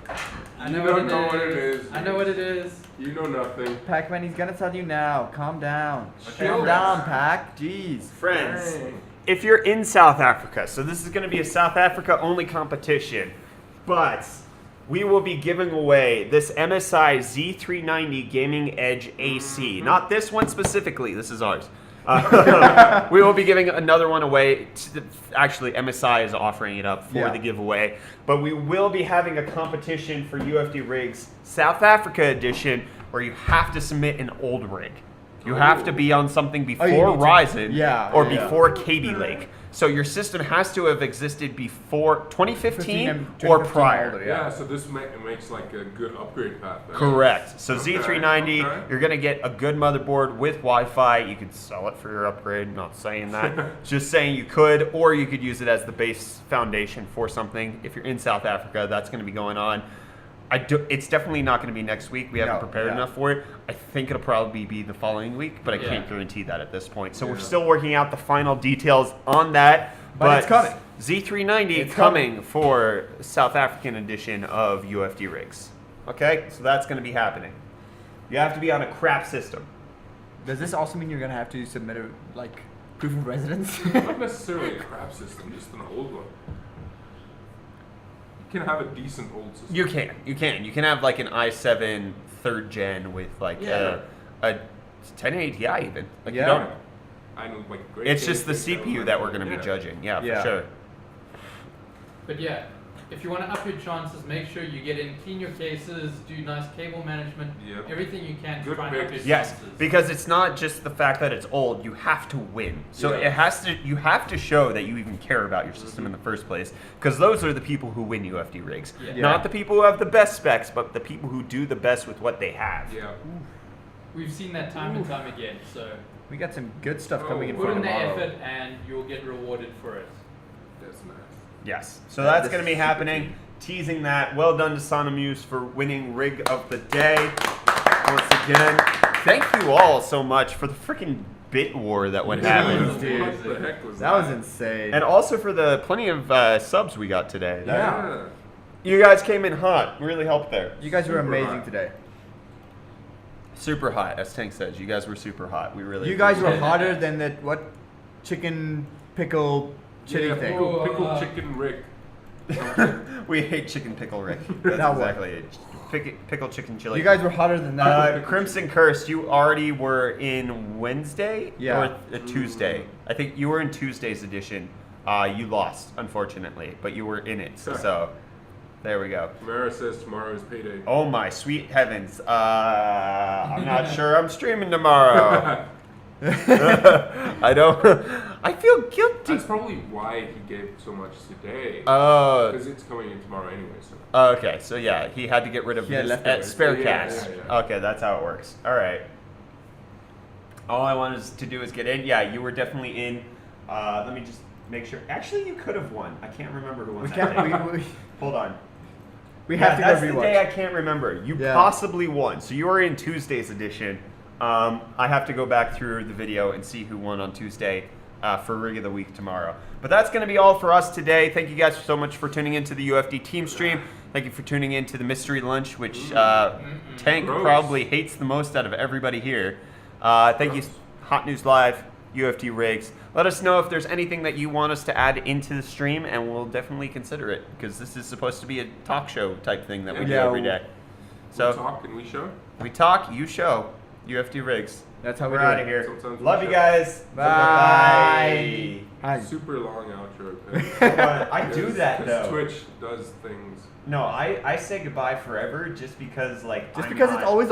I You know don't what it know is. what it is. I know what it is. You know nothing. Pac-Man, he's gonna tell you now. Calm down. Okay, Calm friends. down, Pac. Jeez. Friends, Dang. if you're in South Africa, so this is going to be a South Africa only competition, but we will be giving away this MSI Z390 Gaming Edge AC. Not this one specifically, this is ours. We will be giving another one away. Actually, MSI is offering it up for Yeah. the giveaway. But we will be having a competition for UFD Rigs South Africa edition where you have to submit an old rig. You have to be on something before you need to- Ryzen yeah, or yeah. before KB Lake. So your system has to have existed before 2015 and or 2015 prior. older, Yeah, so this makes like a good upgrade path. Then. Correct. So Okay, Z390, okay. you're gonna get a good motherboard with Wi-Fi. You could sell it for your upgrade. Not saying that. Just saying you could, or you could use it as the base foundation for something. If you're in South Africa, that's gonna be going on. It's definitely not going to be next week. We haven't No, prepared yeah. enough for it. I think it'll probably be the following week, but I Yeah. can't guarantee that at this point. So we're Yeah. still working out the final details on that. But it's coming. Z390 It's coming for South African edition of UFD rigs. Okay, so that's going to be happening. You have to be on a crap system. Does this also mean you're gonna have to submit a like proof of residence? Not necessarily a crap system, just an old one. You can have a decent old system. You can. You can have like an i7 3rd gen with like Yeah. a 1080 Ti even. Like you Yeah. don't. I know, like great. It's just the things CPU that we're going to be yeah. judging. Yeah, Yeah. for sure. But yeah, if you want to up your chances, make sure you get in, clean your cases, do nice cable management, Yep. everything you can to Good try and up your mix. Yes, chances. because it's not just the fact that it's old. You have to win. So Yeah. it has to. You have to show that you even care about your system in the first place. Because those are the people who win UFD rigs. Yeah. Yeah. Not the people who have the best specs, but the people who do the best with what they have. Yeah. We've seen that time and time again. So We got some good stuff Oh, coming in put for in the tomorrow. effort and you'll get rewarded for it. That's nice. Yes. So Yeah, that's this going to be is super happening. cool. Teasing that. Well done to Sonamuse for winning rig of the day. Once again, thank you all so much for the freaking bit war that went happened. Dude. What the heck was That was insane. And also for the plenty of subs we got today. That- Yeah. You guys came in hot. Really helped there. You guys were Super amazing hot. today. Super hot, as Tank says. You guys were super hot. We really You guys were appreciate hotter than that chicken pickle chili Yeah, thing. pickle chicken Rick. it. We hate chicken pickle, Rick. That's That one. exactly it. Pickle chicken chili. You guys were hotter than that. Crimson Curse, you already were in Wednesday Yeah. or Tuesday. I think you were in Tuesday's edition. You lost, unfortunately, but you were in it. So there we go. Mara says tomorrow is payday. Oh my sweet heavens. I'm not sure I'm streaming tomorrow. I don't. I feel guilty. That's probably why he gave so much today. Oh. Because it's coming in tomorrow anyway. So. Okay, so yeah, he had to get rid of He had his leftovers. spare Yeah, cash. yeah. Okay, that's how it works. All right. All I wanted to do is get in. Yeah, you were definitely in. Let me just make sure. Actually, you could have won. I can't remember who won We that day. can't. Hold on. We Yeah, have to that's go the rewatch. day I can't remember. You Yeah. possibly won. So you were in Tuesday's edition. I have to go back through the video and see who won on Tuesday for Rig of the Week tomorrow. But that's going to be all for us today. Thank you guys so much for tuning into the UFD team stream. Thank you for tuning into the mystery lunch, which Tank Gross. probably hates the most out of everybody here. Thank you, Hot News Live, UFD Rigs. Let us know if there's anything that you want us to add into the stream, and we'll definitely consider it, because this is supposed to be a talk show type thing that we do Yeah, every day. So We talk and we show. we talk, you show. UFD Rigs. That's how we We're do out it. of here. Sometimes we Love you show. guys. Bye. Bye. Hi. Super long outro. Okay? But I do that Because though. Twitch does things. No, I say goodbye forever just because like Just I'm because not- it's always